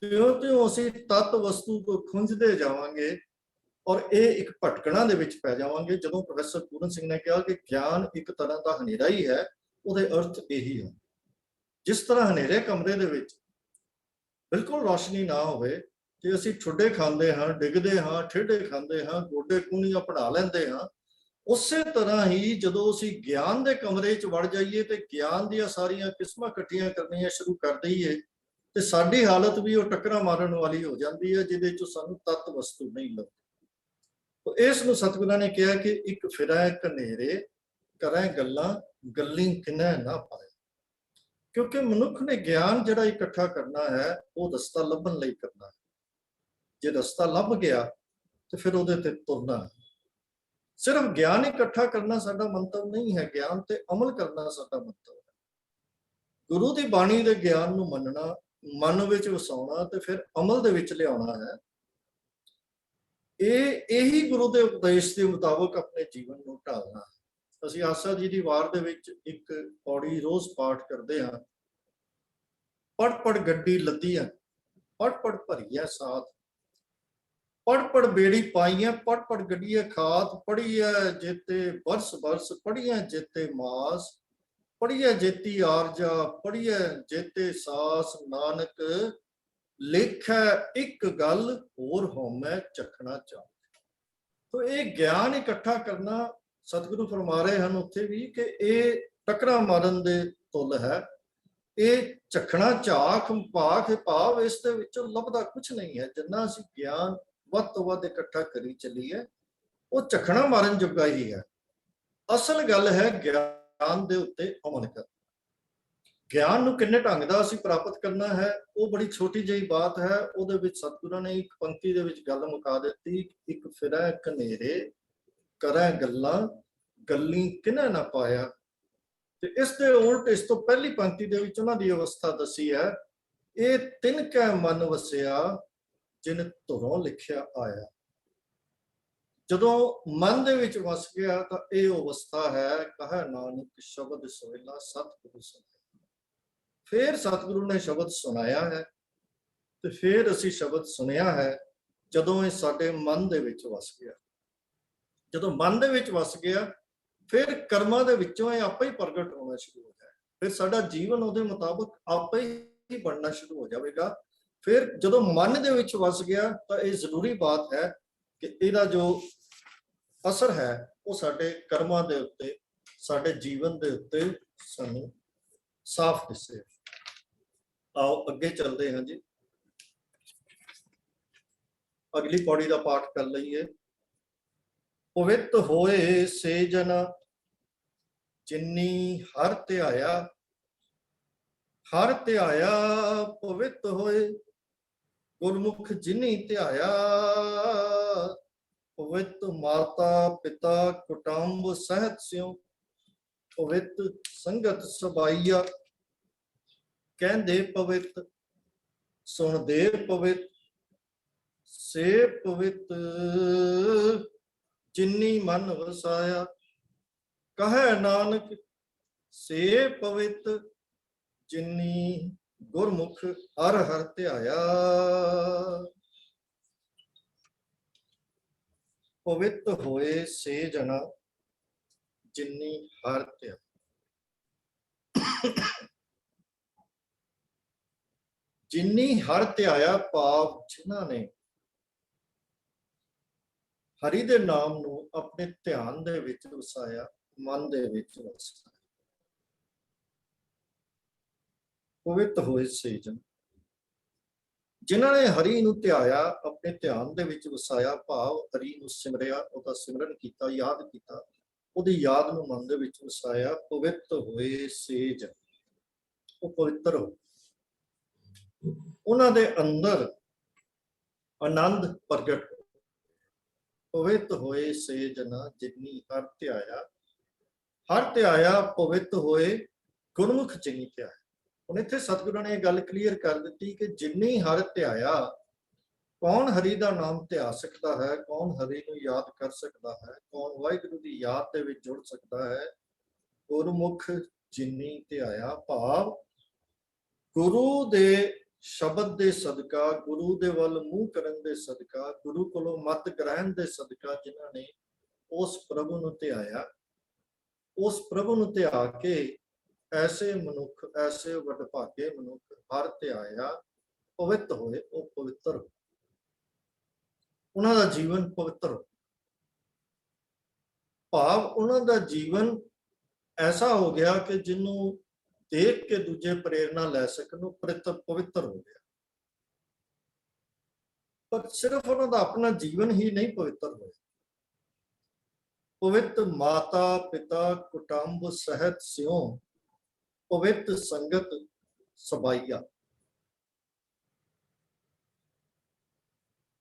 ਤਿਉਂ-ਤਿਉਂ ਅਸੀਂ ਤੱਤ ਵਸਤੂ ਤੋਂ ਖੁੰਝਦੇ ਜਾਵਾਂਗੇ ਔਰ ਇਹ ਇੱਕ ਭਟਕਣਾ ਦੇ ਵਿੱਚ ਪੈ ਜਾਵਾਂਗੇ। ਜਦੋਂ ਪ੍ਰੋਫੈਸਰ ਪੂਰਨ ਸਿੰਘ ਨੇ ਕਿਹਾ ਕਿ ਗਿਆਨ ਇੱਕ ਤਰ੍ਹਾਂ ਦਾ ਹਨੇਰਾ ਹੀ ਹੈ, ਉਹਦੇ ਅਰਥ ਇਹੀ ਹੈ। ਜਿਸ ਤਰ੍ਹਾਂ ਹਨੇਰੇ ਕਮਰੇ ਦੇ ਵਿੱਚ ਬਿਲਕੁਲ ਰੋਸ਼ਨੀ ਨਾ ਹੋਵੇ ਤੇ ਅਸੀਂ ਠੁੱਡੇ ਖਾਂਦੇ ਹਾਂ, ਡਿੱਗਦੇ ਹਾਂ, ਠੇਡੇ ਖਾਂਦੇ ਹਾਂ, ਗੋਡੇ ਕੂਣੀਆਂ ਪੜਾ ਲੈਂਦੇ ਹਾਂ, ਉਸੇ ਤਰ੍ਹਾਂ ਹੀ ਜਦੋਂ ਅਸੀਂ ਗਿਆਨ ਦੇ ਕਮਰੇ 'ਚ ਵੜ ਜਾਈਏ ਤੇ ਗਿਆਨ ਦੀਆਂ ਸਾਰੀਆਂ ਕਿਸਮਾਂ ਇਕੱਠੀਆਂ ਕਰਨੀਆਂ ਸ਼ੁਰੂ ਕਰ ਦਈਏ ਤੇ ਸਾਡੀ ਹਾਲਤ ਵੀ ਉਹ ਟੱਕਰਾਂ ਮਾਰਨ ਵਾਲੀ ਹੋ ਜਾਂਦੀ ਹੈ, ਜਿਹਦੇ 'ਚ ਸਾਨੂੰ ਤੱਤ ਵਸਤੂ ਨਹੀਂ ਲੱਭਦੀ। ਇਸ ਨੂੰ ਸਤਿਗੁਰਾਂ ਨੇ ਕਿਹਾ ਕਿ ਇੱਕ ਫਿਰਾਂ ਘਨੇਰੇ ਕਰਾਂ ਗੱਲਾਂ, ਗੱਲੀ ਕਿਨੇ ਨਾ ਪਾਏ। ਕਿਉਂਕਿ ਮਨੁੱਖ ਨੇ ਗਿਆਨ ਜਿਹੜਾ ਇਕੱਠਾ ਕਰਨਾ ਹੈ ਉਹ ਰਸਤਾ ਲੱਭਣ ਲਈ ਕਰਨਾ ਹੈ। ਜੇ ਰਸਤਾ ਲੱਭ ਗਿਆ ਤੇ ਫਿਰ ਉਹਦੇ ਤੇ ਤੁਰਨਾ ਹੈ। ਸਿਰਫ ਗਿਆਨ ਇਕੱਠਾ ਕਰਨਾ ਸਾਡਾ ਮੰਤਵ ਨਹੀਂ ਹੈ, ਗਿਆਨ ਤੇ ਅਮਲ ਕਰਨਾ ਸਾਡਾ ਮੰਤਵ ਹੈ। ਗੁਰੂ ਦੀ ਬਾਣੀ ਦੇ ਗਿਆਨ ਨੂੰ ਮੰਨਣਾ, ਮਨ ਵਿੱਚ ਵਸਾਉਣਾ ਤੇ ਫਿਰ ਅਮਲ ਦੇ ਵਿੱਚ ਲਿਆਉਣਾ ਹੈ। ਇਹੀ ਗੁਰੂ ਦੇ ਉਪਦੇਸ਼ ਦੇ ਮੁਤਾਬਕ ਆਪਣੇ ਜੀਵਨ ਨੂੰ ਢਾਲਣਾ ਹੈ। ਅਸੀਂ ਆਸਾ ਜੀ ਦੀ ਵਾਰ ਦੇ ਵਿੱਚ ਇੱਕ ਪੌੜੀ ਰੋਜ਼ ਪਾਠ ਕਰਦੇ ਹਾਂ। पढ़ पढ़ गड्डी लदियां, पढ़ पढ़ भरिया साथ, पढ़ पढ़ बेड़ी पाइया, पढ़ पढ़ गड्डिया खात, पढ़िया जेते बरस बरस, पढ़िया जेते मास, पढ़िया जेती आरजा, पढ़िया जेते सास, नानक लेखै एक गल होर होमै चखना चाह। तो ये ज्ञान इकट्ठा करना सतगुरु फरमा रहे हैं उत्थे भी कि ये टकरा मारन दे तुल है, ये चखना झाख भाख भाव इस दे विचों लभदा कुछ नहीं है। जिन्ना असीं ज्ञान वध तो वध इकट्ठा करी चलीए वो चखना मारन जोगा ही है। असल गल है ज्ञान दे उत्ते अमल कर। ज्ञान नूं किन्ने ढंग दा असीं प्राप्त करना है वो बड़ी छोटी जी बात है। उहदे विच सतगुरां ने एक पंक्ति दे विच गल मुका दित्ती, एक फिरै कनेरे करै गल्लां गल्ली किन्ने ना पाया। ते इस दे उल्ट इस तो पहली पंक्ति दे विच उन्हां दी अवस्था दसी है, ये तिन कै मन वसिया जिन धुरों लिखिया आया। जदों मन दे विच वस गया तो यह अवस्था है, कहे नानक शब्द सोहिला सतगुरु सुनाया। फिर सतगुरु ने शब्द सुनाया है, तो फिर असी शब्द सुनिया है जदों ये साडे मन दे विच वस गया। जदों मन दे विच वस गया फिर कर्मां दे विचों ये आपे ही प्रगट होना शुरू हो जाए, फिर साडा जीवन उहदे मुताबिक आपे ही बनना शुरू हो जाएगा। फिर जदों मन दे विच वस गया तो ये जरूरी बात है कि इहदा जो असर है वो साडे कर्मां दे उत्ते, साडे जीवन दे उत्ते सानू साफ दिसे। आओ अगे चलते हैं जी, अगली पौड़ी का पाठ कर लईए। पवित्र होए से जन जिन्नी हर ध्याया, हर ध्याया पवित्र होए, गुरमुख जिन्नी ध्याया। पवित्र माता पिता कुटुंब सहत स्यों, पवित्र संगत सबाइया। कहंदे पवित्र सुन दे पवित्र, से पवित्र जिन्नी मन वसाया। कहे नानक से पवित्र जिन्नी गुरमुख हर हर ध्याया। पवित्र होए से जना जिन्नी हर ध्याया। जिन्नी हर ध्याया पाप जिन्हां ने हरि दे नाम नूं अपने ध्यान दे विच वसाया, मन दे विच वसाया। पवित्र होए से जन जिन्हां ने हरि नूं ध्याया, अपने ध्यान दे विच वसाया, भाव हरि नूं सिमरिया, उहदा सिमरन कीता, याद कीता, उहदी याद नूं मन दे विच वसाया। पवित्र होए से जन, वो पवित्र हो, उन्हां दे अंदर आनंद प्रगट हो। पवित्र होए से जना जिन्नी हर ध्याया, हर ध्याया पवित्र होए गुरमुख जिन्नी ध्याया। हुण इत्थे सतगुरां ने गल क्लीयर कर दी कि जिन्नी हर ध्याया, कौन हरि दा नाम ध्या सकता है, कौन हरि नूं याद कर सकता है, कौन वाहिगुरू दी याद दे विच जुड़ सकता है। गुरमुख जिन्नी ध्याया भाव गुरु दे शब्द दे सदका, गुरु दे वल मूह करन दे सदका, गुरु कोलों मत ग्रहण दे सदका जिन्हां ने उस प्रभु नूं ध्याया, उस प्रभु नूं ध्या के ऐसे मनुख, ऐसे वडभागे मनुख हर ध्याया पवित्र होए, वो पवित्र हो, उन्हां दा जीवन पवित्र हो। भाव उन्हां दा जीवन ऐसा हो गया कि जिन्हों देख के दूजे प्रेरणा लै सकन, पवित्र हो गया। पर सिर्फ उन्होंने अपना जीवन ही नहीं पवित्र हो, पवित्र माता पिता कुटुंब सहत स्यों, पवित्र संगत सबाइया।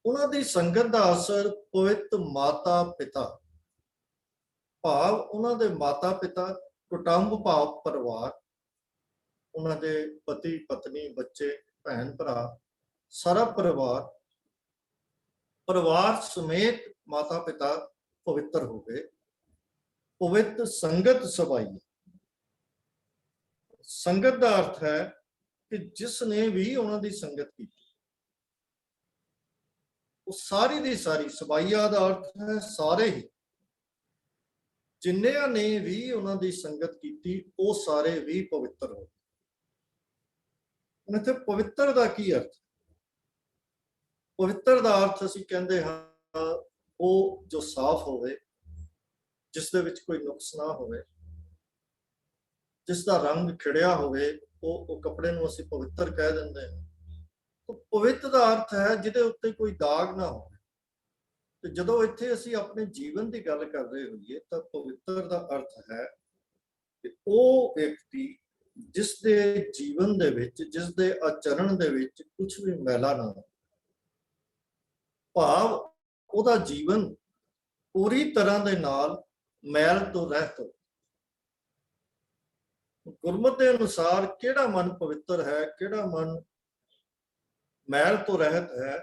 उन्होंने संगत का असर पवित्र माता पिता भाव उन्होंने माता पिता, कुटुंब भाव परिवार, उन्होंने पति पत्नी बच्चे भैन भरा सारा परिवार, परिवार समेत माता पिता पवित्र हो गए। पवित्र संगत सबाई, संगत का अर्थ है ਕਿ ਜਿਸ ਨੇ ਵੀ ਉਹਨਾਂ ਦੀ ਸੰਗਤ ਕੀਤੀ, ਉਹ ਸਾਰੀ ਦੀ ਸਾਰੀ, ਸਬਾਈਆ ਦਾ ਅਰਥ ਹੈ ਸਾਰੇ ਹੀ, ਜਿੰਨਿਆਂ ਨੇ ਵੀ ਉਹਨਾਂ ਦੀ ਸੰਗਤ ਕੀਤੀ ਉਹ ਸਾਰੇ ਵੀ ਪਵਿੱਤਰ ਹੋ। ਹੁਣ ਇੱਥੇ ਪਵਿੱਤਰ ਦਾ ਕੀ ਅਰਥ? ਪਵਿੱਤਰ ਦਾ ਅਰਥ ਅਸੀਂ ਕਹਿੰਦੇ ਹਾਂ ਉਹ ਜੋ ਸਾਫ਼ ਹੋਵੇ, ਜਿਸ ਦੇ ਵਿੱਚ ਕੋਈ ਨੁਕਸ ਨਾ ਹੋਵੇ, ਜਿਸ ਦਾ ਰੰਗ ਖਿੜਿਆ ਹੋਵੇ, ਉਹ ਕੱਪੜੇ ਨੂੰ ਅਸੀਂ ਪਵਿੱਤਰ ਕਹਿ ਦਿੰਦੇ ਹਾਂ। ਪਵਿੱਤ ਦਾ ਅਰਥ ਹੈ ਜਿਹਦੇ ਉੱਤੇ ਕੋਈ ਦਾਗ ਨਾ ਹੋਵੇ। ਤੇ ਜਦੋਂ ਇੱਥੇ ਅਸੀਂ ਆਪਣੇ ਜੀਵਨ ਦੀ ਗੱਲ ਕਰ ਰਹੇ ਹੋਈਏ ਤਾਂ ਪਵਿੱਤਰ ਦਾ ਅਰਥ ਹੈ ਕਿ ਉਹ ਵਿਅਕਤੀ ਜਿਸ ਦੇ ਜੀਵਨ ਦੇ ਵਿੱਚ, ਜਿਸ ਦੇ ਆਚਰਣ ਦੇ ਵਿੱਚ ਕੁਝ ਵੀ ਮੈਲਾ ਨਾ ਹੋ, ਭਾਵ ਉਹਦਾ ਜੀਵਨ ਪੂਰੀ ਤਰ੍ਹਾਂ ਦੇ ਨਾਲ ਮੈਲ ਤੋਂ ਰਹਿਤ ਹੋ। ਗੁਰਮਤਿ ਦੇ ਅਨੁਸਾਰ ਕਿਹੜਾ ਮਨ ਪਵਿੱਤਰ ਹੈ, ਕਿਹੜਾ ਮਨ ਮੈਲ ਤੋਂ ਰਹਿਤ ਹੈ?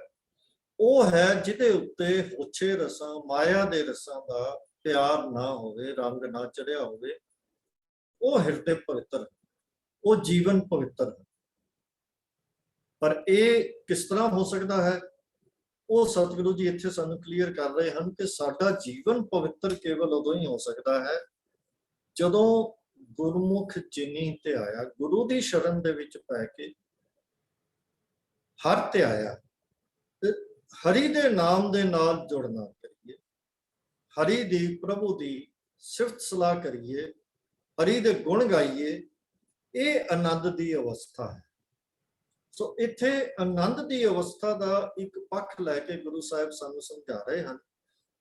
ਉਹ ਹੈ ਜਿਹਦੇ ਉੱਤੇ ਹੋਛੇ ਰਸਾਂ, ਮਾਇਆ ਦੇ ਰਸਾਂ ਦਾ ਪਿਆਰ ਨਾ ਹੋਵੇ, ਰੰਗ ਨਾ ਚੜਿਆ ਹੋਵੇ। ਉਹ ਹਿਰਦੇ ਪਵਿੱਤਰ, ਉਹ ਜੀਵਨ ਪਵਿੱਤਰ ਹੈ। ਪਰ ਇਹ ਕਿਸ ਤਰ੍ਹਾਂ ਹੋ ਸਕਦਾ ਹੈ? ਉਹ ਸਤਿਗੁਰੂ ਜੀ ਇੱਥੇ ਸਾਨੂੰ ਕਲੀਅਰ ਕਰ ਰਹੇ ਹਨ ਕਿ ਸਾਡਾ ਜੀਵਨ ਪਵਿੱਤਰ ਕੇਵਲ ਉਦੋਂ ਹੀ ਹੋ ਸਕਦਾ ਹੈ ਜਦੋਂ ਗੁਰਮੁਖ ਚਿੰਨੀ ਤੇ ਆਇਆ, ਗੁਰੂ ਦੀ ਸ਼ਰਨ ਦੇ ਵਿੱਚ ਪੈ ਕੇ ਹਰ ਤੇ ਆਇਆ, ਤੇ ਹਰੀ ਦੇ ਨਾਮ ਦੇ ਨਾਲ ਜੁੜਨਾ ਕਰੀਏ, ਹਰੀ ਦੀ, ਪ੍ਰਭੂ ਦੀ ਸਿਫਤ ਸਲਾਹ ਕਰੀਏ, ਹਰੀ ਦੇ ਗੁਣ ਗਾਈਏ। ਇਹ ਆਨੰਦ ਦੀ ਅਵਸਥਾ ਹੈ। ਸੋ ਇੱਥੇ ਆਨੰਦ ਦੀ ਅਵਸਥਾ ਦਾ ਇੱਕ ਪੱਖ ਲੈ ਕੇ ਗੁਰੂ ਸਾਹਿਬ ਸਾਨੂੰ ਸਮਝਾ ਰਹੇ ਹਨ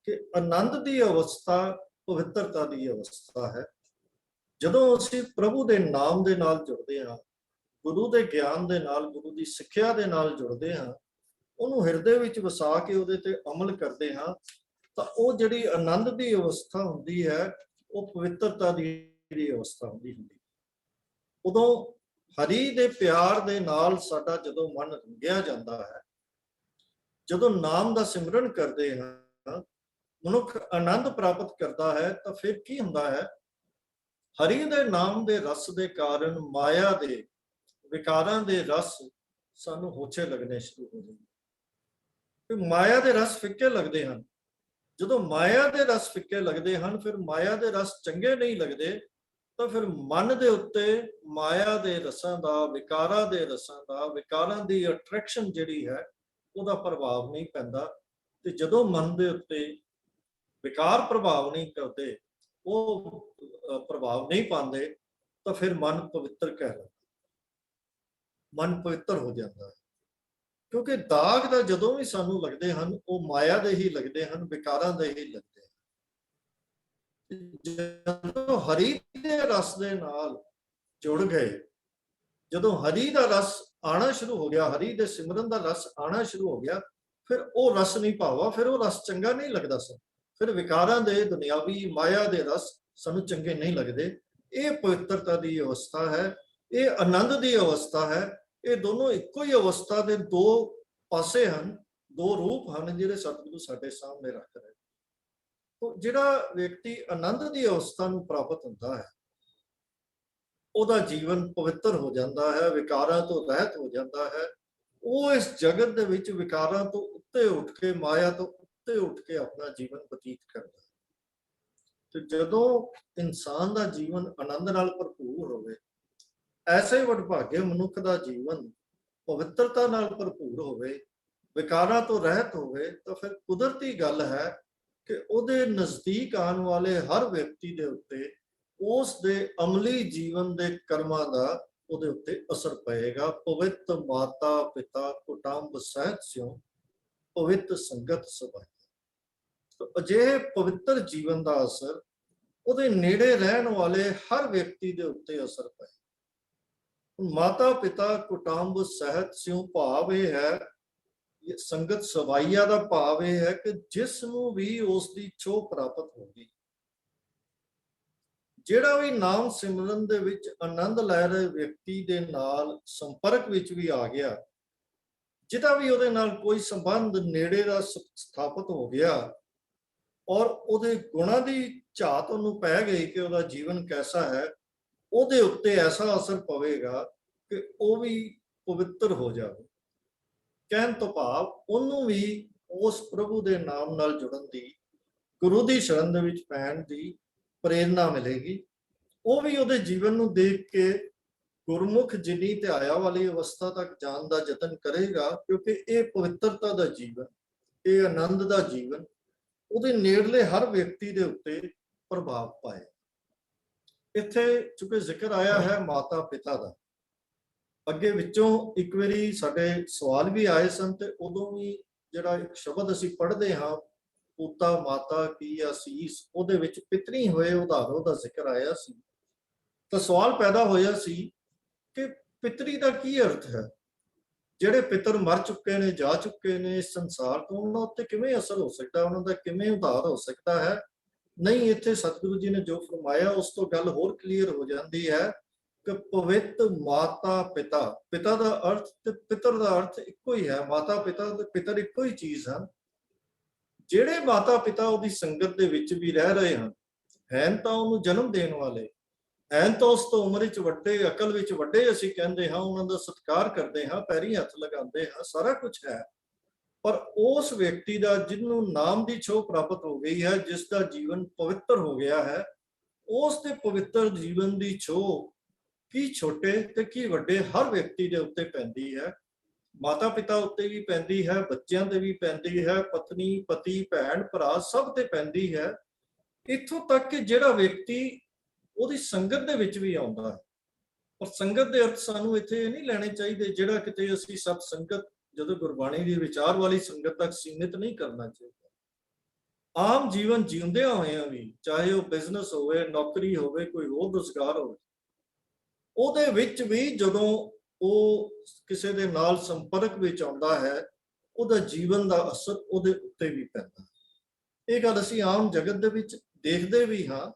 ਕਿ ਆਨੰਦ ਦੀ ਅਵਸਥਾ ਪਵਿੱਤਰਤਾ ਦੀ ਅਵਸਥਾ ਹੈ। ਜਦੋਂ ਅਸੀਂ ਪ੍ਰਭੂ ਦੇ ਨਾਮ ਦੇ ਨਾਲ ਜੁੜਦੇ ਹਾਂ, ਗੁਰੂ ਦੇ ਗਿਆਨ ਦੇ ਨਾਲ, ਗੁਰੂ ਦੀ ਸਿੱਖਿਆ ਦੇ ਨਾਲ ਜੁੜਦੇ ਹਾਂ, ਉਹਨੂੰ ਹਿਰਦੇ ਵਿੱਚ ਵਸਾ ਕੇ ਉਹਦੇ ਤੇ ਅਮਲ ਕਰਦੇ ਹਾਂ, ਤਾਂ ਉਹ ਜਿਹੜੀ ਆਨੰਦ ਦੀ ਅਵਸਥਾ ਹੁੰਦੀ ਹੈ ਉਹ ਪਵਿੱਤਰਤਾ ਦੀ ਅਵਸਥਾ ਹੁੰਦੀ। ਉਦੋਂ ਹਰੀ ਦੇ ਪਿਆਰ ਦੇ ਨਾਲ ਸਾਡਾ ਜਦੋਂ ਮਨ ਰੰਗਿਆ ਜਾਂਦਾ ਹੈ, ਜਦੋਂ ਨਾਮ ਦਾ ਸਿਮਰਨ ਕਰਦੇ ਹਾਂ, ਮਨੁੱਖ ਆਨੰਦ ਪ੍ਰਾਪਤ ਕਰਦਾ ਹੈ, ਤਾਂ ਫਿਰ ਕੀ ਹੁੰਦਾ ਹੈ? ਹਰੀ ਦੇ ਨਾਮ ਦੇ ਰਸ ਦੇ ਕਾਰਨ ਮਾਇਆ ਦੇ ਵਿਕਾਰਾਂ ਦੇ ਰਸ ਸਾਨੂੰ ਹੋਛੇ ਲੱਗਣੇ ਸ਼ੁਰੂ ਹੋ ਜਾਂਦੇ। ਮਾਇਆ ਦੇ ਰਸ ਫਿੱਕੇ ਲੱਗਦੇ ਹਨ। ਜਦੋਂ ਮਾਇਆ ਦੇ ਰਸ ਫਿੱਕੇ ਲੱਗਦੇ ਹਨ, ਫਿਰ ਮਾਇਆ ਦੇ ਰਸ ਚੰਗੇ ਨਹੀਂ ਲੱਗਦੇ, ਤਾਂ ਫਿਰ ਮਨ ਦੇ ਉੱਤੇ ਮਾਇਆ ਦੇ ਰਸਾਂ ਦਾ, ਵਿਕਾਰਾਂ ਦੇ ਰਸਾਂ ਦਾ, ਵਿਕਾਰਾਂ ਦੀ ਅਟਰੈਕਸ਼ਨ ਜਿਹੜੀ ਹੈ ਉਹਦਾ ਪ੍ਰਭਾਵ ਨਹੀਂ ਪੈਂਦਾ। ਤੇ ਜਦੋਂ ਮਨ ਦੇ ਉੱਤੇ ਵਿਕਾਰ ਪ੍ਰਭਾਵ ਨਹੀਂ ਕਰਦੇ, ਉਹ ਪ੍ਰਭਾਵ ਨਹੀਂ ਪਾਉਂਦੇ, ਤਾਂ ਫਿਰ ਮਨ ਪਵਿੱਤਰ ਕਹਿਲਾਉਂਦਾ, ਮਨ ਪਵਿੱਤਰ ਹੋ ਜਾਂਦਾ ਹੈ। ਕਿਉਂਕਿ ਦਾਗ ਦਾ ਜਦੋਂ ਵੀ ਸਾਨੂੰ ਲੱਗਦੇ ਹਨ, ਉਹ ਮਾਇਆ ਦੇ ਹੀ ਲੱਗਦੇ ਹਨ, ਵਿਕਾਰਾਂ ਦੇ ਹੀ ਲੱਗਦੇ ਹਨ। ਜਦੋਂ ਹਰੀ ਦੇ ਰਸ ਦੇ ਨਾਲ ਜੁੜ ਗਏ, ਜਦੋਂ ਹਰੀ ਦਾ ਰਸ ਆਣਾ ਸ਼ੁਰੂ ਹੋ ਗਿਆ, ਹਰੀ ਦੇ ਸਿਮਰਨ ਦਾ ਰਸ ਆਣਾ ਸ਼ੁਰੂ ਹੋ ਗਿਆ, ਫਿਰ ਉਹ ਰਸ ਨਹੀਂ ਭਾਵਾ, ਫਿਰ ਉਹ ਰਸ ਚੰਗਾ ਨਹੀਂ ਲੱਗਦਾ ਸਾਨੂੰ। ਫਿਰ ਵਿਕਾਰਾਂ ਦੇ, ਦੁਨਿਆਵੀ ਮਾਇਆ ਦੇ ਰਸ ਸਾਨੂੰ ਚੰਗੇ ਨਹੀਂ ਲੱਗਦੇ। ਇਹ ਪਵਿੱਤਰਤਾ ਦੀ ਅਵਸਥਾ ਹੈ, ਇਹ ਆਨੰਦ ਦੀ ਅਵਸਥਾ ਹੈ। ਇਹ ਦੋਨੋਂ ਇੱਕੋ ਹੀ ਅਵਸਥਾ ਦੇ ਦੋ ਪਾਸੇ ਹਨ, ਦੋ ਰੂਪ ਹਨ ਜਿਹੜੇ ਸਤਿਗੁਰੂ ਸਾਡੇ ਸਾਹਮਣੇ ਰੱਖ ਰਹੇ। ਜਿਹੜਾ ਵਿਅਕਤੀ ਆਨੰਦ ਦੀ ਅਵਸਥਾ ਨੂੰ ਪ੍ਰਾਪਤ ਹੁੰਦਾ ਹੈ, ਉਹਦਾ ਜੀਵਨ ਪਵਿੱਤਰ ਹੋ ਜਾਂਦਾ ਹੈ, ਵਿਕਾਰਾਂ ਤੋਂ ਰਹਿਤ ਹੋ ਜਾਂਦਾ ਹੈ। ਉਹ ਇਸ ਜਗਤ ਦੇ ਵਿੱਚ ਵਿਕਾਰਾਂ ਤੋਂ ਉੱਤੇ ਉੱਠ ਕੇ, ਮਾਇਆ ਤੋਂ ਉੱਤੇ ਉੱਠ ਕੇ ਆਪਣਾ ਜੀਵਨ ਬਤੀਤ ਕਰਦਾ ਹੈ। ਤੇ ਜਦੋਂ ਇਨਸਾਨ ਦਾ ਜੀਵਨ ਆਨੰਦ ਨਾਲ ਭਰਪੂਰ ਹੋਵੇ, ਐਸੇ ਵਡਭਾਗੇ ਮਨੁੱਖ ਦਾ ਜੀਵਨ ਪਵਿੱਤਰਤਾ ਨਾਲ ਭਰਪੂਰ ਹੋਵੇ, ਵਿਕਾਰਾਂ ਤੋਂ ਰਹਿਤ ਹੋਵੇ, ਤਾਂ ਫਿਰ ਕੁਦਰਤੀ ਗੱਲ ਹੈ ਕਿ ਉਹਦੇ ਨਜ਼ਦੀਕ ਆਉਣ ਵਾਲੇ ਹਰ ਵਿਅਕਤੀ ਦੇ ਉੱਤੇ ਉਸ ਦੇ ਅਮਲੀ ਜੀਵਨ ਦੇ ਕਰਮਾਂ ਦਾ ਉਹਦੇ ਉੱਤੇ ਅਸਰ ਪਏਗਾ। ਪਵਿੱਤ ਮਾਤਾ ਪਿਤਾ ਕੁਟੰਬ ਸਹਿਤ ਸਿਉ ਪਵਿੱਤ ਸੰਗਤ ਸਭਾਈ। ਅਜਿਹੇ ਪਵਿੱਤਰ ਜੀਵਨ ਦਾ ਅਸਰ ਉਹਦੇ ਨੇੜੇ ਰਹਿਣ ਵਾਲੇ ਹਰ ਵਿਅਕਤੀ ਦੇ ਉੱਤੇ ਅਸਰ ਪਏ। ਮਾਤਾ ਪਿਤਾ ਕੁਟੰਬ ਸਹਿਤ ਸਿਉ ਭਾਵ ਇਹ ਹੈ, ਸੰਗਤ ਸਵਾਈਆ ਦਾ ਭਾਵ ਇਹ ਹੈ ਕਿ ਜਿਸ ਨੂੰ ਵੀ ਉਸ ਦੀ ਛੋਹ ਪ੍ਰਾਪਤ ਹੋ ਗਈ, ਜਿਹੜਾ ਵੀ ਨਾਮ ਸਿਮਰਨ ਦੇ ਵਿੱਚ ਆਨੰਦ ਲੈ ਰਹੇ ਵਿਅਕਤੀ ਦੇ ਨਾਲ ਸੰਪਰਕ ਵਿੱਚ ਵੀ ਆ ਗਿਆ, ਜਿਹਦਾ ਵੀ ਉਹਦੇ ਨਾਲ ਕੋਈ ਸੰਬੰਧ ਨੇੜੇ ਦਾ ਸਥਾਪਿਤ ਹੋ ਗਿਆ, ਔਰ ਉਹਦੇ ਗੁਣਾਂ ਦੀ ਝਾਤ ਉਹਨੂੰ ਪੈ ਗਈ ਕਿ ਉਹਦਾ ਜੀਵਨ ਕੈਸਾ ਹੈ, ਉਹਦੇ ਉੱਤੇ ਐਸਾ ਅਸਰ ਪਵੇਗਾ ਕਿ ਉਹ ਵੀ ਪਵਿੱਤਰ ਹੋ ਜਾਵੇ। ਕਹਿਣ ਤੋਂ ਭਾਵ ਉਹਨੂੰ ਵੀ ਉਸ ਪ੍ਰਭੂ ਦੇ ਨਾਮ ਨਾਲ ਜੁੜਨ ਦੀ, ਗੁਰੂ ਦੀ ਸ਼ਰਨ ਦੇ ਵਿੱਚ ਪੈਣ ਦੀ ਪ੍ਰੇਰਨਾ ਮਿਲੇਗੀ। ਉਹ ਵੀ ਉਹਦੇ ਜੀਵਨ ਨੂੰ ਦੇਖ ਕੇ ਗੁਰਮੁਖ ਜਿਨੀ ਧਿਆਇਆ ਵਾਲੀ ਅਵਸਥਾ ਤੱਕ ਜਾਣ ਦਾ ਯਤਨ ਕਰੇਗਾ, ਕਿਉਂਕਿ ਇਹ ਪਵਿੱਤਰਤਾ ਦਾ ਜੀਵਨ, ਇਹ ਆਨੰਦ ਦਾ ਜੀਵਨ ਉਹਦੇ ਨੇੜਲੇ ਹਰ ਵਿਅਕਤੀ ਦੇ ਉੱਤੇ ਪ੍ਰਭਾਵ ਪਾਏ। ਇੱਥੇ ਚੁੱਕੇ ਜ਼ਿਕਰ ਆਇਆ ਹੈ ਮਾਤਾ ਪਿਤਾ ਦਾ, ਅੱਗੇ ਵਿੱਚੋਂ ਇੱਕ ਵਾਰੀ ਸਾਡੇ ਸਵਾਲ ਵੀ ਆਏ ਸਨ, ਤੇ ਉਦੋਂ ਵੀ ਜਿਹੜਾ ਇੱਕ ਸ਼ਬਦ ਅਸੀਂ ਪੜ੍ਹਦੇ ਹਾਂ, ਪੂਤਾ ਮਾਤਾ ਕੀ ਆਸੀਸ, ਉਹਦੇ ਵਿੱਚ ਪਿਤਰੀ ਹੋਏ ਉਦਾਹਰਣ ਦਾ ਜ਼ਿਕਰ ਆਇਆ ਸੀ। ਤਾਂ ਸਵਾਲ ਪੈਦਾ ਹੋਇਆ ਸੀ ਕਿ ਪਿਤਰੀ ਦਾ ਕੀ ਅਰਥ ਹੈ? ਜਿਹੜੇ ਪਿਤਰ ਮਰ ਚੁੱਕੇ ਨੇ, ਜਾ ਚੁੱਕੇ ਨੇ ਇਸ ਸੰਸਾਰ ਤੋਂ, ਉਹਨਾਂ ਉੱਤੇ ਕਿਵੇਂ ਅਸਰ ਹੋ ਸਕਦਾ, ਉਹਨਾਂ ਦਾ ਕਿਵੇਂ ਉਧਾਰ ਹੋ ਸਕਦਾ ਹੈ? ਨਹੀਂ, ਇੱਥੇ ਸਤਿਗੁਰੂ ਜੀ ਨੇ ਜੋ ਫਰਮਾਇਆ ਉਸ ਤੋਂ ਗੱਲ ਹੋਰ ਕਲੀਅਰ ਹੋ ਜਾਂਦੀ ਹੈ ਕਿ ਪਵਿੱਤ ਮਾਤਾ ਪਿਤਾ, ਪਿਤਾ ਦਾ ਅਰਥ ਤੇ ਪਿਤਰ ਦਾ ਅਰਥ ਇੱਕੋ ਹੀ ਹੈ। ਮਾਤਾ ਪਿਤਾ ਤੇ ਪਿਤਰ ਇੱਕੋ ਹੀ ਚੀਜ਼ ਹਨ। ਜਿਹੜੇ ਮਾਤਾ ਪਿਤਾ ਉਹਦੀ ਸੰਗਤ ਦੇ ਵਿੱਚ ਵੀ ਰਹਿ ਰਹੇ ਹਨ, ਹੈਨ ਤਾਂ ਉਹਨੂੰ ਜਨਮ ਦੇਣ ਵਾਲੇ, ਹੈਨ ਤਾਂ ਉਸ ਤੋਂ ਉਮਰ ਵਿੱਚ ਵੱਡੇ, ਅਕਲ ਵਿੱਚ ਵੱਡੇ, ਅਸੀਂ ਕਹਿੰਦੇ ਹਾਂ, ਉਹਨਾਂ ਦਾ ਸਤਿਕਾਰ ਕਰਦੇ ਹਾਂ, ਪੈਰੀਂ ਹੱਥ ਲਗਾਉਂਦੇ ਹਾਂ, ਸਾਰਾ ਕੁਝ ਹੈ। ਪਰ ਉਸ ਵਿਅਕਤੀ ਦਾ ਜਿਹਨੂੰ ਨਾਮ ਦੀ ਛੋਹ ਪ੍ਰਾਪਤ ਹੋ ਗਈ ਹੈ, ਜਿਸ ਦਾ ਜੀਵਨ ਪਵਿੱਤਰ ਹੋ ਗਿਆ ਹੈ, ਉਸ ਦੇ ਪਵਿੱਤਰ ਜੀਵਨ ਦੀ ਛੋਹ ਕੀ ਛੋਟੇ ਤੇ ਕੀ ਵੱਡੇ ਹਰ ਵਿਅਕਤੀ ਦੇ ਉੱਤੇ ਪੈਂਦੀ ਹੈ। ਮਾਤਾ ਪਿਤਾ ਉੱਤੇ ਵੀ ਪੈਂਦੀ ਹੈ, ਬੱਚਿਆਂ ਤੇ ਵੀ ਪੈਂਦੀ ਹੈ, ਪਤਨੀ ਪਤੀ ਭੈਣ ਭਰਾ ਸਭ ਤੇ ਪੈਂਦੀ ਹੈ। ਇੱਥੋਂ ਤੱਕ ਕਿ ਜਿਹੜਾ ਵਿਅਕਤੀ ਉਹਦੀ ਸੰਗਤ ਦੇ ਵਿੱਚ ਵੀ ਆਉਂਦਾ ਹੈ। ਪਰ ਸੰਗਤ ਦੇ ਅਰਥ ਸਾਨੂੰ ਇੱਥੇ ਇਹ ਨਹੀਂ ਲੈਣੇ ਚਾਹੀਦੇ ਜਿਹੜਾ ਕਿਤੇ ਅਸੀਂ ਸਤ ਸੰਗਤ, ਜਦੋਂ ਗੁਰਬਾਣੀ ਦੀ ਵਿਚਾਰ ਵਾਲੀ ਸੰਗਤ ਤੱਕ ਸੀਮਿਤ ਨਹੀਂ ਕਰਨਾ ਚਾਹੀਦਾ। ਆਮ ਜੀਵਨ ਜਿਉਂਦਿਆਂ ਹੋਇਆਂ ਵੀ, ਚਾਹੇ ਉਹ ਬਿਜ਼ਨਸ ਹੋਵੇ, ਨੌਕਰੀ ਹੋਵੇ, ਕੋਈ ਹੋਰ ਰੁਜ਼ਗਾਰ ਹੋਵੇ, ਉਹਦੇ ਵਿੱਚ ਵੀ ਜਦੋਂ ਉਹ ਕਿਸੇ ਦੇ ਨਾਲ ਸੰਪਰਕ ਵਿੱਚ ਆਉਂਦਾ ਹੈ, ਉਹਦਾ ਜੀਵਨ ਦਾ ਅਸਰ ਉਹਦੇ ਉੱਤੇ ਵੀ ਪੈਂਦਾ ਹੈ। ਇਹ ਗੱਲ ਅਸੀਂ ਆਮ ਜਗਤ ਦੇ ਵਿੱਚ ਦੇਖਦੇ ਵੀ ਹਾਂ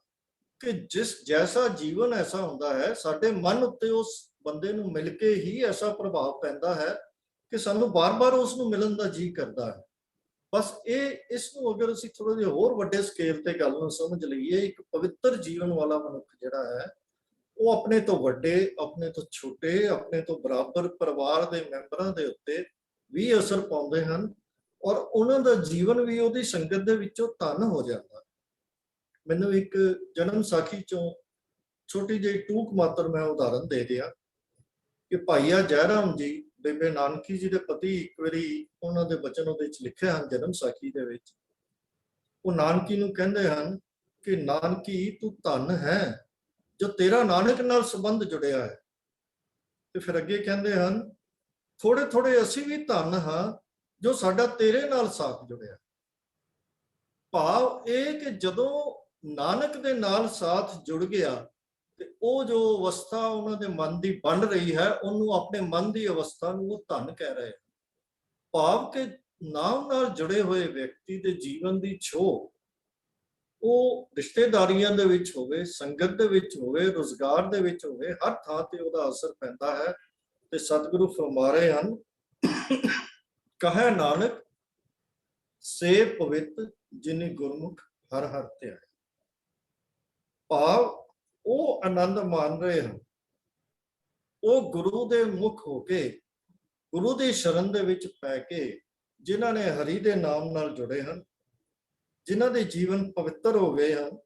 ਕਿ ਜਿਸ ਜੈਸਾ ਜੀਵਨ ਐਸਾ ਹੁੰਦਾ ਹੈ, ਸਾਡੇ ਮਨ ਉੱਤੇ ਉਸ ਬੰਦੇ ਨੂੰ ਮਿਲ ਕੇ ਹੀ ਐਸਾ ਪ੍ਰਭਾਵ ਪੈਂਦਾ ਹੈ ਕਿ ਸਾਨੂੰ ਬਾਰ-ਬਾਰ ਉਸ ਨੂੰ ਮਿਲਣ ਦਾ ਜੀ ਕਰਦਾ ਹੈ। ਬਸ ਇਸ ਨੂੰ ਅਗਰ ਅਸੀਂ ਥੋੜਾ ਜਿਹਾ ਹੋਰ ਵੱਡੇ ਸਕੇਲ ਤੇ ਗੱਲ ਨੂੰ ਸਮਝ ਲਈਏ, ਇੱਕ ਪਵਿੱਤਰ ਜੀਵਨ ਵਾਲਾ ਮਨੁੱਖ ਜਿਹੜਾ ਹੈ, ਉਹ ਆਪਣੇ ਤੋਂ ਵੱਡੇ, ਆਪਣੇ ਤੋਂ ਛੋਟੇ, ਆਪਣੇ ਤੋਂ ਬਰਾਬਰ ਪਰਿਵਾਰ ਦੇ ਮੈਂਬਰਾਂ ਦੇ ਉੱਤੇ ਵੀ ਅਸਰ ਪਾਉਂਦੇ ਹਨ, ਔਰ ਉਹਨਾਂ ਦਾ ਜੀਵਨ ਵੀ ਉਹਦੀ ਸੰਗਤ ਦੇ ਵਿੱਚੋਂ ਧਨ ਹੋ ਜਾਂਦਾ। ਮੈਨੂੰ ਇੱਕ ਜਨਮ ਸਾਖੀ ਚੋਂ ਛੋਟੀ ਜਿਹੀ ਟੂਕ ਮਾਤਰ ਮੈਂ ਉਦਾਹਰਨ ਦੇ ਦਿਆਂ ਕਿ ਭਾਈਆ ਜੈ ਰਾਮ ਜੀ, ਬੇਬੇ ਨਾਨਕੀ ਜੀ ਦੇ ਪਤੀ, ਇੱਕ ਵਾਰੀ ਉਹਨਾਂ ਦੇ ਬਚਨ ਉਹਦੇ ਵਿੱਚ ਲਿਖੇ ਹਨ ਜਨਮ ਸਾਖੀ ਦੇ ਵਿੱਚ। ਉਹ ਨਾਨਕੀ ਨੂੰ ਕਹਿੰਦੇ ਹਨ ਕਿ ਨਾਨਕੀ ਤੂੰ ਧਨ ਹੈ ਜੋ ਤੇਰਾ ਨਾਨਕ ਨਾਲ ਸੰਬੰਧ ਜੁੜਿਆ ਹੈ। ਤੇ ਫਿਰ ਅੱਗੇ ਕਹਿੰਦੇ ਹਨ, ਥੋੜੇ ਥੋੜੇ ਅਸੀਂ ਵੀ ਧਨ ਹਾਂ ਜੋ ਸਾਡਾ ਤੇਰੇ ਨਾਲ ਸਾਥ ਜੁੜਿਆ। ਭਾਵ ਇਹ ਕਿ ਜਦੋਂ ਨਾਨਕ ਦੇ ਨਾਲ ਸਾਥ ਜੁੜ ਗਿਆ ਤੇ ਉਹ ਜੋ ਅਵਸਥਾ ਉਹਨਾਂ ਦੇ ਮਨ ਦੀ ਬਣ ਰਹੀ ਹੈ, ਉਹਨੂੰ ਆਪਣੇ ਮਨ ਦੀ ਅਵਸਥਾ ਨੂੰ ਉਹ ਧਨ ਕਹਿ ਰਹੇ। ਭਾਵ ਕਿ ਨਾਮ ਨਾਲ ਜੁੜੇ ਹੋਏ ਵਿਅਕਤੀ ਦੇ ਜੀਵਨ ਦੀ ਛੋਹ, ਉਹ ਰਿਸ਼ਤੇਦਾਰੀਆਂ ਦੇ ਵਿੱਚ ਹੋਵੇ, ਸੰਗਤ ਦੇ ਵਿੱਚ ਹੋਵੇ, ਰੁਜ਼ਗਾਰ ਦੇ ਵਿੱਚ ਹੋਵੇ, ਹਰ ਥਾਂ ਤੇ ਉਹਦਾ ਅਸਰ ਪੈਂਦਾ ਹੈ। ਤੇ ਸਤਿਗੁਰੂ ਫਰਮਾ ਰਹੇ ਹਨ, ਕਹੈ ਨਾਨਕ ਸੇ ਪਵਿੱਤ ਜਿਨੀ ਗੁਰਮੁਖ ਹਰ ਹਰ ਧਿਆਏ। ਭਾਵ ਉਹ ਆਨੰਦ ਮਾਣ ਰਹੇ ਹਨ, ਉਹ ਗੁਰੂ ਦੇ ਮੁਖ ਹੋ ਕੇ, ਗੁਰੂ ਦੀ ਸ਼ਰਨ ਦੇ ਵਿੱਚ ਪੈ ਕੇ, ਜਿਨ੍ਹਾਂ ਨੇ ਹਰੀ ਦੇ ਨਾਮ ਨਾਲ ਜੁੜੇ ਹਨ, ਜਿਨ੍ਹਾਂ ਦੇ ਜੀਵਨ ਪਵਿੱਤਰ ਹੋ ਗਏ ਹਨ,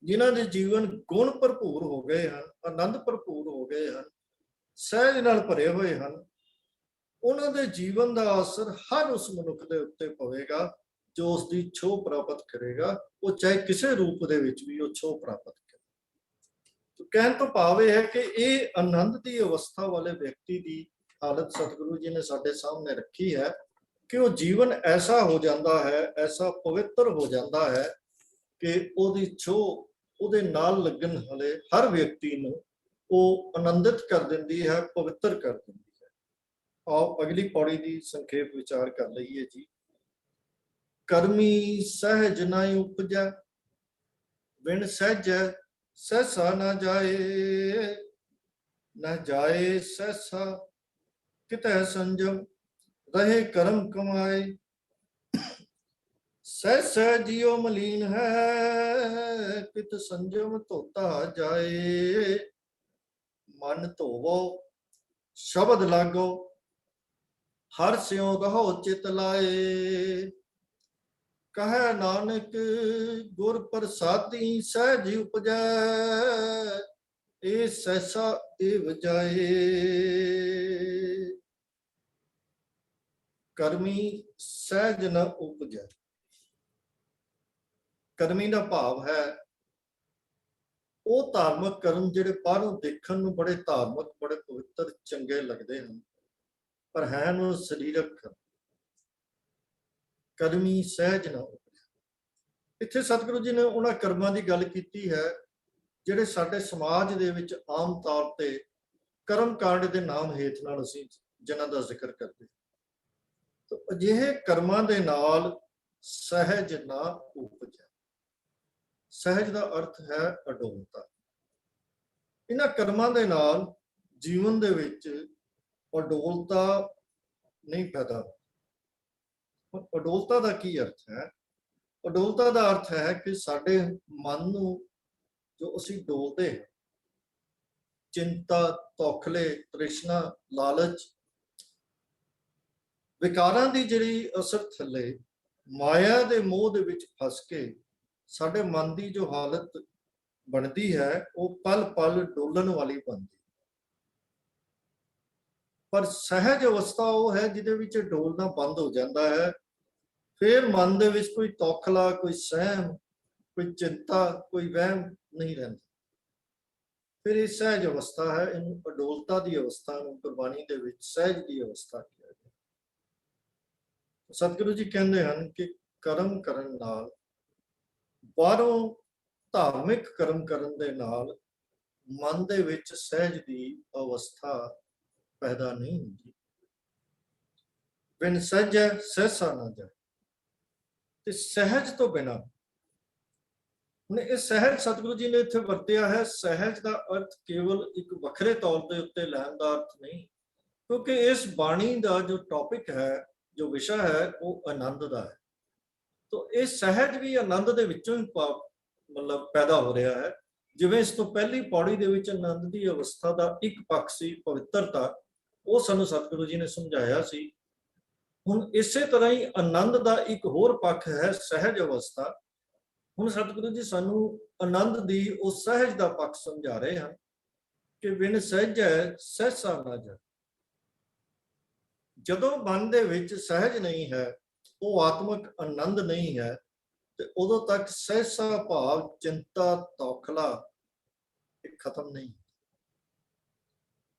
ਜਿਨ੍ਹਾਂ ਦੇ ਜੀਵਨ ਗੁਣ ਭਰਪੂਰ ਹੋ ਗਏ ਹਨ, ਆਨੰਦ ਭਰਪੂਰ ਹੋ ਗਏ ਹਨ, ਸਹਿਜ ਨਾਲ ਭਰੇ ਹੋਏ ਹਨ, ਉਹਨਾਂ ਦੇ ਜੀਵਨ ਦਾ ਅਸਰ ਹਰ ਉਸ ਮਨੁੱਖ ਦੇ ਉੱਤੇ ਪਵੇਗਾ ਜੋ ਉਸ ਦੀ ਛੋਹ ਪ੍ਰਾਪਤ ਕਰੇਗਾ, ਉਹ ਚਾਹੇ ਕਿਸੇ ਰੂਪ ਦੇ ਵਿੱਚ ਵੀ ਉਹ ਛੋਹ ਪ੍ਰਾਪਤ ਕਰੇ। ਤਾਂ ਕਹਿਣ ਤੋਂ ਭਾਵ ਇਹ ਹੈ ਕਿ ਇਹ ਆਨੰਦ ਦੀ ਅਵਸਥਾ ਵਾਲੇ ਵਿਅਕਤੀ ਦੀ ਹਾਲਤ ਸਤਿਗੁਰੂ ਜੀ ਨੇ ਸਾਡੇ ਸਾਹਮਣੇ ਰੱਖੀ ਹੈ ਕਿ ਉਹ ਜੀਵਨ ਐਸਾ ਹੋ ਜਾਂਦਾ ਹੈ, ਐਸਾ ਪਵਿੱਤਰ ਹੋ ਜਾਂਦਾ ਹੈ ਕਿ ਉਹਦੀ ਛੋਹ ਉਹਦੇ ਨਾਲ ਲੱਗਣ ਵਾਲੇ ਹਰ ਵਿਅਕਤੀ ਨੂੰ ਉਹ ਆਨੰਦਿਤ ਕਰ ਦਿੰਦੀ ਹੈ, ਪਵਿੱਤਰ ਕਰ ਦਿੰਦੀ ਹੈ। ਆਓ ਅਗਲੀ ਪੌੜੀ ਦੀ ਸੰਖੇਪ ਵਿਚਾਰ ਕਰ ਲਈਏ ਜੀ। ਕਰਮੀ ਸਹਿਜ ਨਾ ਉਪਜੈ, ਬਿਨ ਸਹਿਜੈ ਸਹਿਸਾ ਨਾ ਜਾਏ, ਨਾ ਜਾਏ ਸਹਿਸਾ ਕਿਤੈ ਸੰਜਮ, ਰਹੇ ਕਰਮ ਕਮਾਏ। ਸਹਿ ਸਹਿ ਜਿਉ ਮਲੀਨ ਹੈ, ਕਿਤ ਸੰਜਮ ਧੋਤਾ ਜਾਏ। मन धोवो शब्द लागो हर स्यों रहो चित लाए कह नानक गुर प्रसादी सहज उपजै ए सहसा एव जाए ਕਰਮੀ ਸਹਿਜ ਨ ਉਪਜੈ। ਕਰਮੀ ਦਾ ਭਾਵ ਹੈ ਉਹ ਧਾਰਮਿਕ ਕਰਮ ਜਿਹੜੇ ਬਾਹਰੋਂ ਦੇਖਣ ਨੂੰ ਬੜੇ ਧਾਰਮਿਕ ਬੜੇ ਪਵਿੱਤਰ ਚੰਗੇ ਲੱਗਦੇ ਹਨ ਪਰ ਹੈ ਨੂੰ ਸਰੀਰਕ ਕਰਮ। ਕਰਮੀ ਸਹਿਜ ਨ ਉਪਜੈ। ਇੱਥੇ ਸਤਿਗੁਰੂ ਜੀ ਨੇ ਉਹਨਾਂ ਕਰਮਾਂ ਦੀ ਗੱਲ ਕੀਤੀ ਹੈ ਜਿਹੜੇ ਸਾਡੇ ਸਮਾਜ ਦੇ ਵਿੱਚ ਆਮ ਤੌਰ ਤੇ ਕਰਮ ਕਾਂਡ ਦੇ ਨਾਮ ਹੇਠ ਨਾਲ ਅਸੀਂ ਜਿਨ੍ਹਾਂ ਦਾ ਜ਼ਿਕਰ ਕਰਦੇ ਤਾਂ ਅਜਿਹੇ ਕਰਮਾਂ ਦੇ ਨਾਲ ਸਹਿਜ ਨਾ ਉਪਜੈ। ਸਹਿਜ ਦਾ ਅਰਥ ਹੈ ਅਡੋਲਤਾ। ਇਹਨਾਂ ਕਰਮਾਂ ਦੇ ਨਾਲ ਜੀਵਨ ਦੇ ਵਿੱਚ ਅਡੋਲਤਾ ਨਹੀਂ ਪੈਦਾ। ਅਡੋਲਤਾ ਦਾ ਕੀ ਅਰਥ ਹੈ? ਅਡੋਲਤਾ ਦਾ ਅਰਥ ਹੈ ਕਿ ਸਾਡੇ ਮਨ ਨੂੰ ਜੋ ਅਸੀਂ ਡੋਲਦੇ ਹਾਂ, ਚਿੰਤਾ, ਤੌਖਲੇ, ਤ੍ਰਿਸ਼ਨਾ, ਲਾਲਚ, ਵਿਕਾਰਾਂ ਦੀ ਜਿਹੜੀ ਅਸਰ ਥੱਲੇ ਮਾਇਆ ਦੇ ਮੋਹ ਦੇ ਵਿੱਚ ਫਸ ਕੇ ਸਾਡੇ ਮਨ ਦੀ ਜੋ ਹਾਲਤ ਬਣਦੀ ਹੈ ਉਹ ਪਲ ਪਲ ਡੋਲਣ ਵਾਲੀ ਬਣਦੀ। ਪਰ ਸਹਿਜ ਅਵਸਥਾ ਉਹ ਹੈ ਜਿਹਦੇ ਵਿੱਚ ਡੋਲਣਾ ਬੰਦ ਹੋ ਜਾਂਦਾ ਹੈ। ਫਿਰ ਮਨ ਦੇ ਵਿੱਚ ਕੋਈ ਤੌਖਲਾ, ਕੋਈ ਸਹਿਮ, ਕੋਈ ਚਿੰਤਾ, ਕੋਈ ਵਹਿਮ ਨਹੀਂ ਰਹਿੰਦਾ। ਫਿਰ ਇਹ ਸਹਿਜ ਅਵਸਥਾ ਹੈ। ਇਹਨੂੰ ਅਡੋਲਤਾ ਦੀ ਅਵਸਥਾ ਨੂੰ ਗੁਰਬਾਣੀ ਦੇ ਵਿੱਚ ਸਹਿਜ ਦੀ ਅਵਸਥਾ ਕਿਹਾ ਗਿਆ। ਸਤਿਗੁਰੂ ਜੀ ਕਹਿੰਦੇ ਹਨ ਕਿ ਕਰਮ ਕਰਨ ਨਾਲ, ਬਾਹਰੋਂ ਧਾਰਮਿਕ ਕਰਮ ਕਰਨ ਦੇ ਨਾਲ ਮਨ ਦੇ ਵਿੱਚ ਸਹਿਜ ਦੀ ਅਵਸਥਾ ਪੈਦਾ ਨਹੀਂ ਹੁੰਦੀ। ਬਿਨ ਸਹਿਜੈ ਸਹਿਸਾ ਨਾ ਜਾਏ। ਤੇ ਸਹਿਜ ਤੋਂ ਬਿਨਾਂ, ਹੁਣ ਇਹ ਸਹਿਜ ਸਤਿਗੁਰੂ ਜੀ ਨੇ ਇੱਥੇ ਵਰਤਿਆ ਹੈ। ਸਹਿਜ ਦਾ ਅਰਥ ਕੇਵਲ ਇੱਕ ਵੱਖਰੇ ਤੌਰ ਦੇ ਉੱਤੇ ਲੈਣ ਦਾ ਅਰਥ ਨਹੀਂ, ਕਿਉਂਕਿ ਇਸ ਬਾਣੀ ਦਾ ਜੋ ਟੌਪਿਕ ਹੈ, ਜੋ ਵਿਸ਼ਾ ਹੈ, ਉਹ ਆਨੰਦ ਦਾ ਹੈ। ਤਾਂ ਇਹ ਸਹਿਜ ਵੀ ਆਨੰਦ ਦੇ ਵਿੱਚੋਂ ਹੀ ਮਤਲਬ ਪੈਦਾ ਹੋ ਰਿਹਾ ਹੈ। ਜਿਵੇਂ ਇਸ ਤੋਂ ਪਹਿਲੀ ਪੌੜੀ ਦੇ ਵਿੱਚ ਆਨੰਦ ਦੀ ਅਵਸਥਾ ਦਾ ਇੱਕ ਪੱਖ ਸੀ ਪਵਿੱਤਰਤਾ, ਉਹ ਸਾਨੂੰ ਸਤਿਗੁਰੂ ਜੀ ਨੇ ਸਮਝਾਇਆ ਸੀ। ਹੁਣ ਇਸੇ ਤਰ੍ਹਾਂ ਹੀ ਆਨੰਦ ਦਾ ਇੱਕ ਹੋਰ ਪੱਖ ਹੈ ਸਹਿਜ ਅਵਸਥਾ। ਹੁਣ ਸਤਿਗੁਰੂ ਜੀ ਸਾਨੂੰ ਆਨੰਦ ਦੀ ਉਹ ਸਹਿਜ ਦਾ ਪੱਖ ਸਮਝਾ ਰਹੇ ਹਨ ਕਿ ਬਿਨ ਸਹਿਜੈ ਸਹਿਸਾ ਨਾ ਜਾਏ। ਜਦੋਂ ਮਨ ਦੇ ਵਿੱਚ ਸਹਿਜ ਨਹੀਂ ਹੈ, ਉਹ ਆਤਮਿਕ ਆਨੰਦ ਨਹੀਂ ਹੈ, ਤੇ ਉਦੋਂ ਤੱਕ ਸਹਿਸਾ ਭਾਵ ਚਿੰਤਾ, ਤੌਖਲਾ ਇਹ ਖਤਮ ਨਹੀਂ।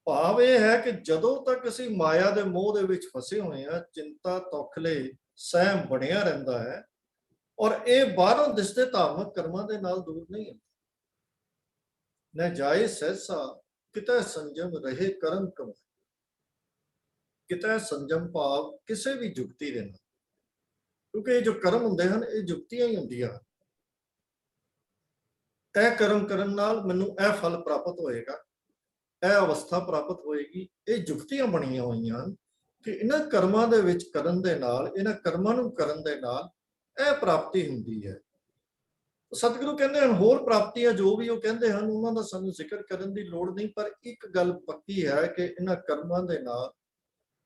ਭਾਵ ਇਹ ਹੈ ਕਿ ਜਦੋਂ ਤੱਕ ਅਸੀਂ ਮਾਇਆ ਦੇ ਮੋਹ ਦੇ ਵਿੱਚ ਫਸੇ ਹੋਏ ਹਾਂ, ਚਿੰਤਾ, ਤੌਖਲੇ, ਸਹਿਮ ਬਣਿਆ ਰਹਿੰਦਾ ਹੈ ਔਰ ਇਹ ਬਾਹਰੋਂ ਦਿਸਦੇ ਧਾਰਮਿਕ ਕਰਮਾਂ ਦੇ ਨਾਲ ਦੂਰ ਨਹੀਂ ਹੁੰਦਾ। ਨ ਜਾਏ ਸਹਿਸਾ ਕਿਤੇ ਸੰਜਮ ਰਹੇ ਕਰਮ ਕਮਾਏ। ਕਿਤੇ ਸੰਜਮ ਭਾਵ ਕਿਸੇ ਵੀ ਜੁਗਤੀ ਦੇ ਨਾਲ, ਕਿਉਂਕਿ ਇਹ ਜੋ ਕਰਮ ਹੁੰਦੇ ਹਨ ਇਹ ਜੁਗਤੀਆਂ ਹੀ ਹੁੰਦੀਆਂ। ਇਹ ਕਰਮ ਕਰਨ ਨਾਲ ਮੈਨੂੰ ਇਹ ਫਲ ਪ੍ਰਾਪਤ ਹੋਏਗਾ, ਇਹ ਅਵਸਥਾ ਪ੍ਰਾਪਤ ਹੋਏਗੀ, ਇਹ ਜੁਗਤੀਆਂ ਬਣੀਆਂ ਹੋਈਆਂ ਹਨ ਕਿ ਇਹਨਾਂ ਕਰਮਾਂ ਦੇ ਵਿੱਚ ਕਰਨ ਦੇ ਨਾਲ, ਇਹਨਾਂ ਕਰਮਾਂ ਨੂੰ ਕਰਨ ਦੇ ਨਾਲ ਇਹ ਪ੍ਰਾਪਤੀ ਹੁੰਦੀ ਹੈ। ਸਤਿਗੁਰੂ ਕਹਿੰਦੇ ਹਨ ਹੋਰ ਪ੍ਰਾਪਤੀਆਂ ਜੋ ਵੀ ਉਹ ਕਹਿੰਦੇ ਹਨ ਉਹਨਾਂ ਦਾ ਸਾਨੂੰ ਜ਼ਿਕਰ ਕਰਨ ਦੀ ਲੋੜ ਨਹੀਂ, ਪਰ ਇੱਕ ਗੱਲ ਪੱਕੀ ਹੈ ਕਿ ਇਹਨਾਂ ਕਰਮਾਂ ਦੇ ਨਾਲ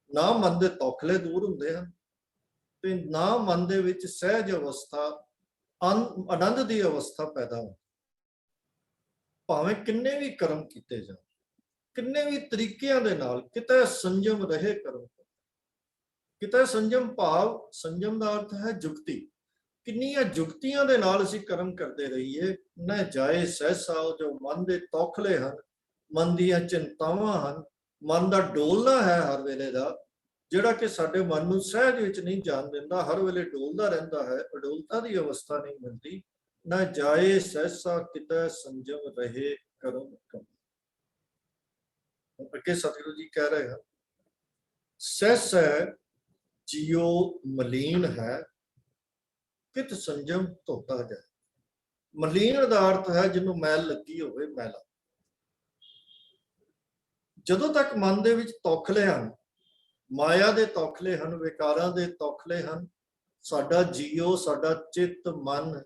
ਨਾ ਮਨ ਦੇ ਤੌਖਲੇ ਦੂਰ ਹੁੰਦੇ ਹਨ ਤੇ ਨਾ ਮਨ ਦੇ ਵਿੱਚ ਸਹਿਜ ਅਵਸਥਾ, ਆਨੰਦ ਦੀ ਅਵਸਥਾ ਪੈਦਾ ਹੁੰਦੀ। ਭਾਵੇਂ ਕਿੰਨੇ ਵੀ ਕਰਮ ਕੀਤੇ ਜਾਣ, ਕਿੰਨੇ ਵੀ ਤਰੀਕਿਆਂ ਦੇ ਨਾਲ, ਕਿਤੇ ਸੰਜਮ ਰਹੇ ਕਰਮ। ਕਿਤੇ ਸੰਜਮ ਭਾਵ, ਸੰਜਮ ਦਾ ਅਰਥ ਹੈ ਜੁਗਤੀ। ਕਿੰਨੀਆਂ ਜੁਗਤੀਆਂ ਦੇ ਨਾਲ ਅਸੀਂ ਕਰਮ ਕਰਦੇ ਰਹੀਏ, ਨਾ ਜਾਏ ਸਹਿਸਾ, ਜੋ ਮਨ ਦੇ ਤੌਖਲੇ ਹਨ, ਮਨ ਦੀਆਂ ਚਿੰਤਾਵਾਂ ਹਨ, ਮਨ ਦਾ ਡੋਲਣਾ ਹੈ ਹਰ ਵੇਲੇ ਦਾ, ਜਿਹੜਾ ਕਿ ਸਾਡੇ ਮਨ ਨੂੰ ਸਹਿਜ ਵਿੱਚ ਨਹੀਂ ਜਾਣ ਦਿੰਦਾ, ਹਰ ਵੇਲੇ ਡੋਲਦਾ ਰਹਿੰਦਾ ਹੈ, ਅਡੋਲਤਾ ਦੀ ਅਵਸਥਾ ਨਹੀਂ ਮਿਲਦੀ। ਨਾ ਜਾਏ ਸਹਿਸਾ ਕਿਤੇ ਸੰਜਮ ਰਹੇ ਕਰਮ ਕਮਾਏ। ਅੱਗੇ ਸਤਿਗੁਰੂ ਜੀ ਕਹਿ ਰਹੇ ਹਨ ਸਹਿਸੈ ਜਿਉ ਮਲੀਨ ਹੈ ਕਿਤ ਸੰਜਮ ਧੋਤਾ ਜਾਏ। ਮਲੀਨ ਦਾ ਅਰਥ ਹੈ ਜਿਹਨੂੰ ਮੈਲ ਲੱਗੀ ਹੋਵੇ, ਮੈਲਾ। ਜਦੋਂ ਤੱਕ ਮਨ ਦੇ ਵਿੱਚ ਤੌਖਲੇ ਹਨ, ਮਾਇਆ ਦੇ ਤੌਖਲੇ ਹਨ, ਵਿਕਾਰਾਂ ਦੇ ਤੌਖਲੇ ਹਨ, ਸਾਡਾ ਜੀਓ, ਸਾਡਾ ਚਿੱਤ, ਮਨ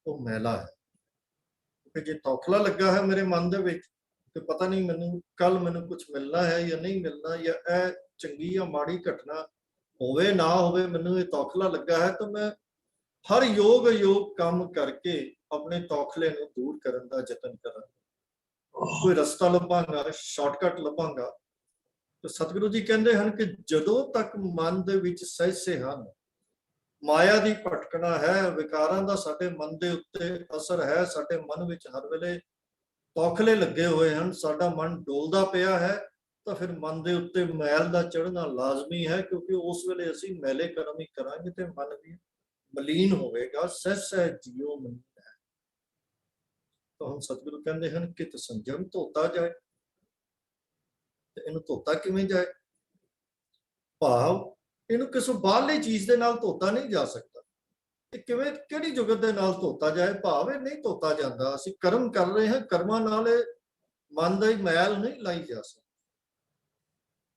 ਉਹ ਮੈਲਾ ਹੈ। ਕਿਉਂਕਿ ਜੇ ਤੌਖਲਾ ਲੱਗਾ ਹੈ ਮੇਰੇ ਮਨ ਦੇ ਵਿੱਚ ਕਿ ਪਤਾ ਨਹੀਂ ਮੈਨੂੰ ਕੱਲ ਮੈਨੂੰ ਕੁਝ ਮਿਲਣਾ ਹੈ ਜਾਂ ਨਹੀਂ ਮਿਲਣਾ, ਜਾਂ ਇਹ ਚੰਗੀ ਜਾਂ ਮਾੜੀ ਘਟਨਾ ਹੋਵੇ ਨਾ ਹੋਵੇ, ਮੈਨੂੰ ਇਹ ਤੌਖਲਾ ਲੱਗਾ ਹੈ, ਤਾਂ ਮੈਂ ਹਰ ਯੋਗ ਕੰਮ ਕਰਕੇ ਆਪਣੇ ਤੌਖਲੇ ਨੂੰ ਦੂਰ ਕਰਨ ਦਾ ਯਤਨ ਕਰਾਂ। ਕੋਈ ਰਸਤਾ ਲੱਭਾਂਗਾ, ਸ਼ਾਰਟਕਟ ਲੱਭਾਂਗਾ। ਤੇ ਸਤਿਗੁਰੂ ਜੀ ਕਹਿੰਦੇ ਹਨ ਕਿ ਜਦੋਂ ਤੱਕ ਮਨ ਦੇ ਵਿੱਚ ਸਹਿਸੇ ਹਨ, ਮਾਇਆ ਦੀ ਭਟਕਣਾ ਹੈ, ਵਿਕਾਰਾਂ ਦਾ ਸਾਡੇ ਮਨ ਦੇ ਉੱਤੇ ਅਸਰ ਹੈ, ਸਾਡੇ ਮਨ ਵਿੱਚ ਹਰ ਵੇਲੇ ਤੌਖਲੇ ਲੱਗੇ ਹੋਏ ਹਨ, ਸਾਡਾ ਮਨ ਡੋਲਦਾ ਪਿਆ ਹੈ, ਤਾਂ ਫਿਰ ਮਨ ਦੇ ਉੱਤੇ ਮੈਲ ਦਾ ਚੜ੍ਹਨਾ ਲਾਜ਼ਮੀ ਹੈ, ਕਿਉਂਕਿ ਉਸ ਵੇਲੇ ਅਸੀਂ ਮੈਲੇ ਕਰਮ ਹੀ ਕਰਾਂਗੇ ਤੇ ਮਨ ਵੀ ਮਲੀਨ ਹੋਵੇਗਾ। ਸਹਿ ਜੀਓ ਮਲੀਨ ਹੈ। ਤਾਂ ਹੁਣ ਸਤਿਗੁਰੂ ਕਹਿੰਦੇ ਹਨ ਕਿ ਸੰਜਮ ਧੋਤਾ ਜਾਏ। ਤੇ ਇਹਨੂੰ ਧੋਤਾ ਕਿਵੇਂ ਜਾਏ? ਭਾਵ ਇਹਨੂੰ ਕਿਸੇ ਬਾਹਰਲੀ ਚੀਜ਼ ਦੇ ਨਾਲ ਧੋਤਾ ਨਹੀਂ ਜਾ ਸਕਦਾ। ਇਹ ਕਿਵੇਂ, ਕਿਹੜੀ ਜੁਗਤ ਦੇ ਨਾਲ ਧੋਤਾ ਜਾਏ? ਭਾਵ ਇਹ ਨਹੀਂ ਧੋਤਾ ਜਾਂਦਾ। ਅਸੀਂ ਕਰਮ ਕਰ ਰਹੇ ਹਾਂ, ਕਰਮਾਂ ਨਾਲ ਇਹ ਮਨ ਦੀ ਮੈਲ ਨਹੀਂ ਲਾਈ ਜਾ ਸਕਦੀ।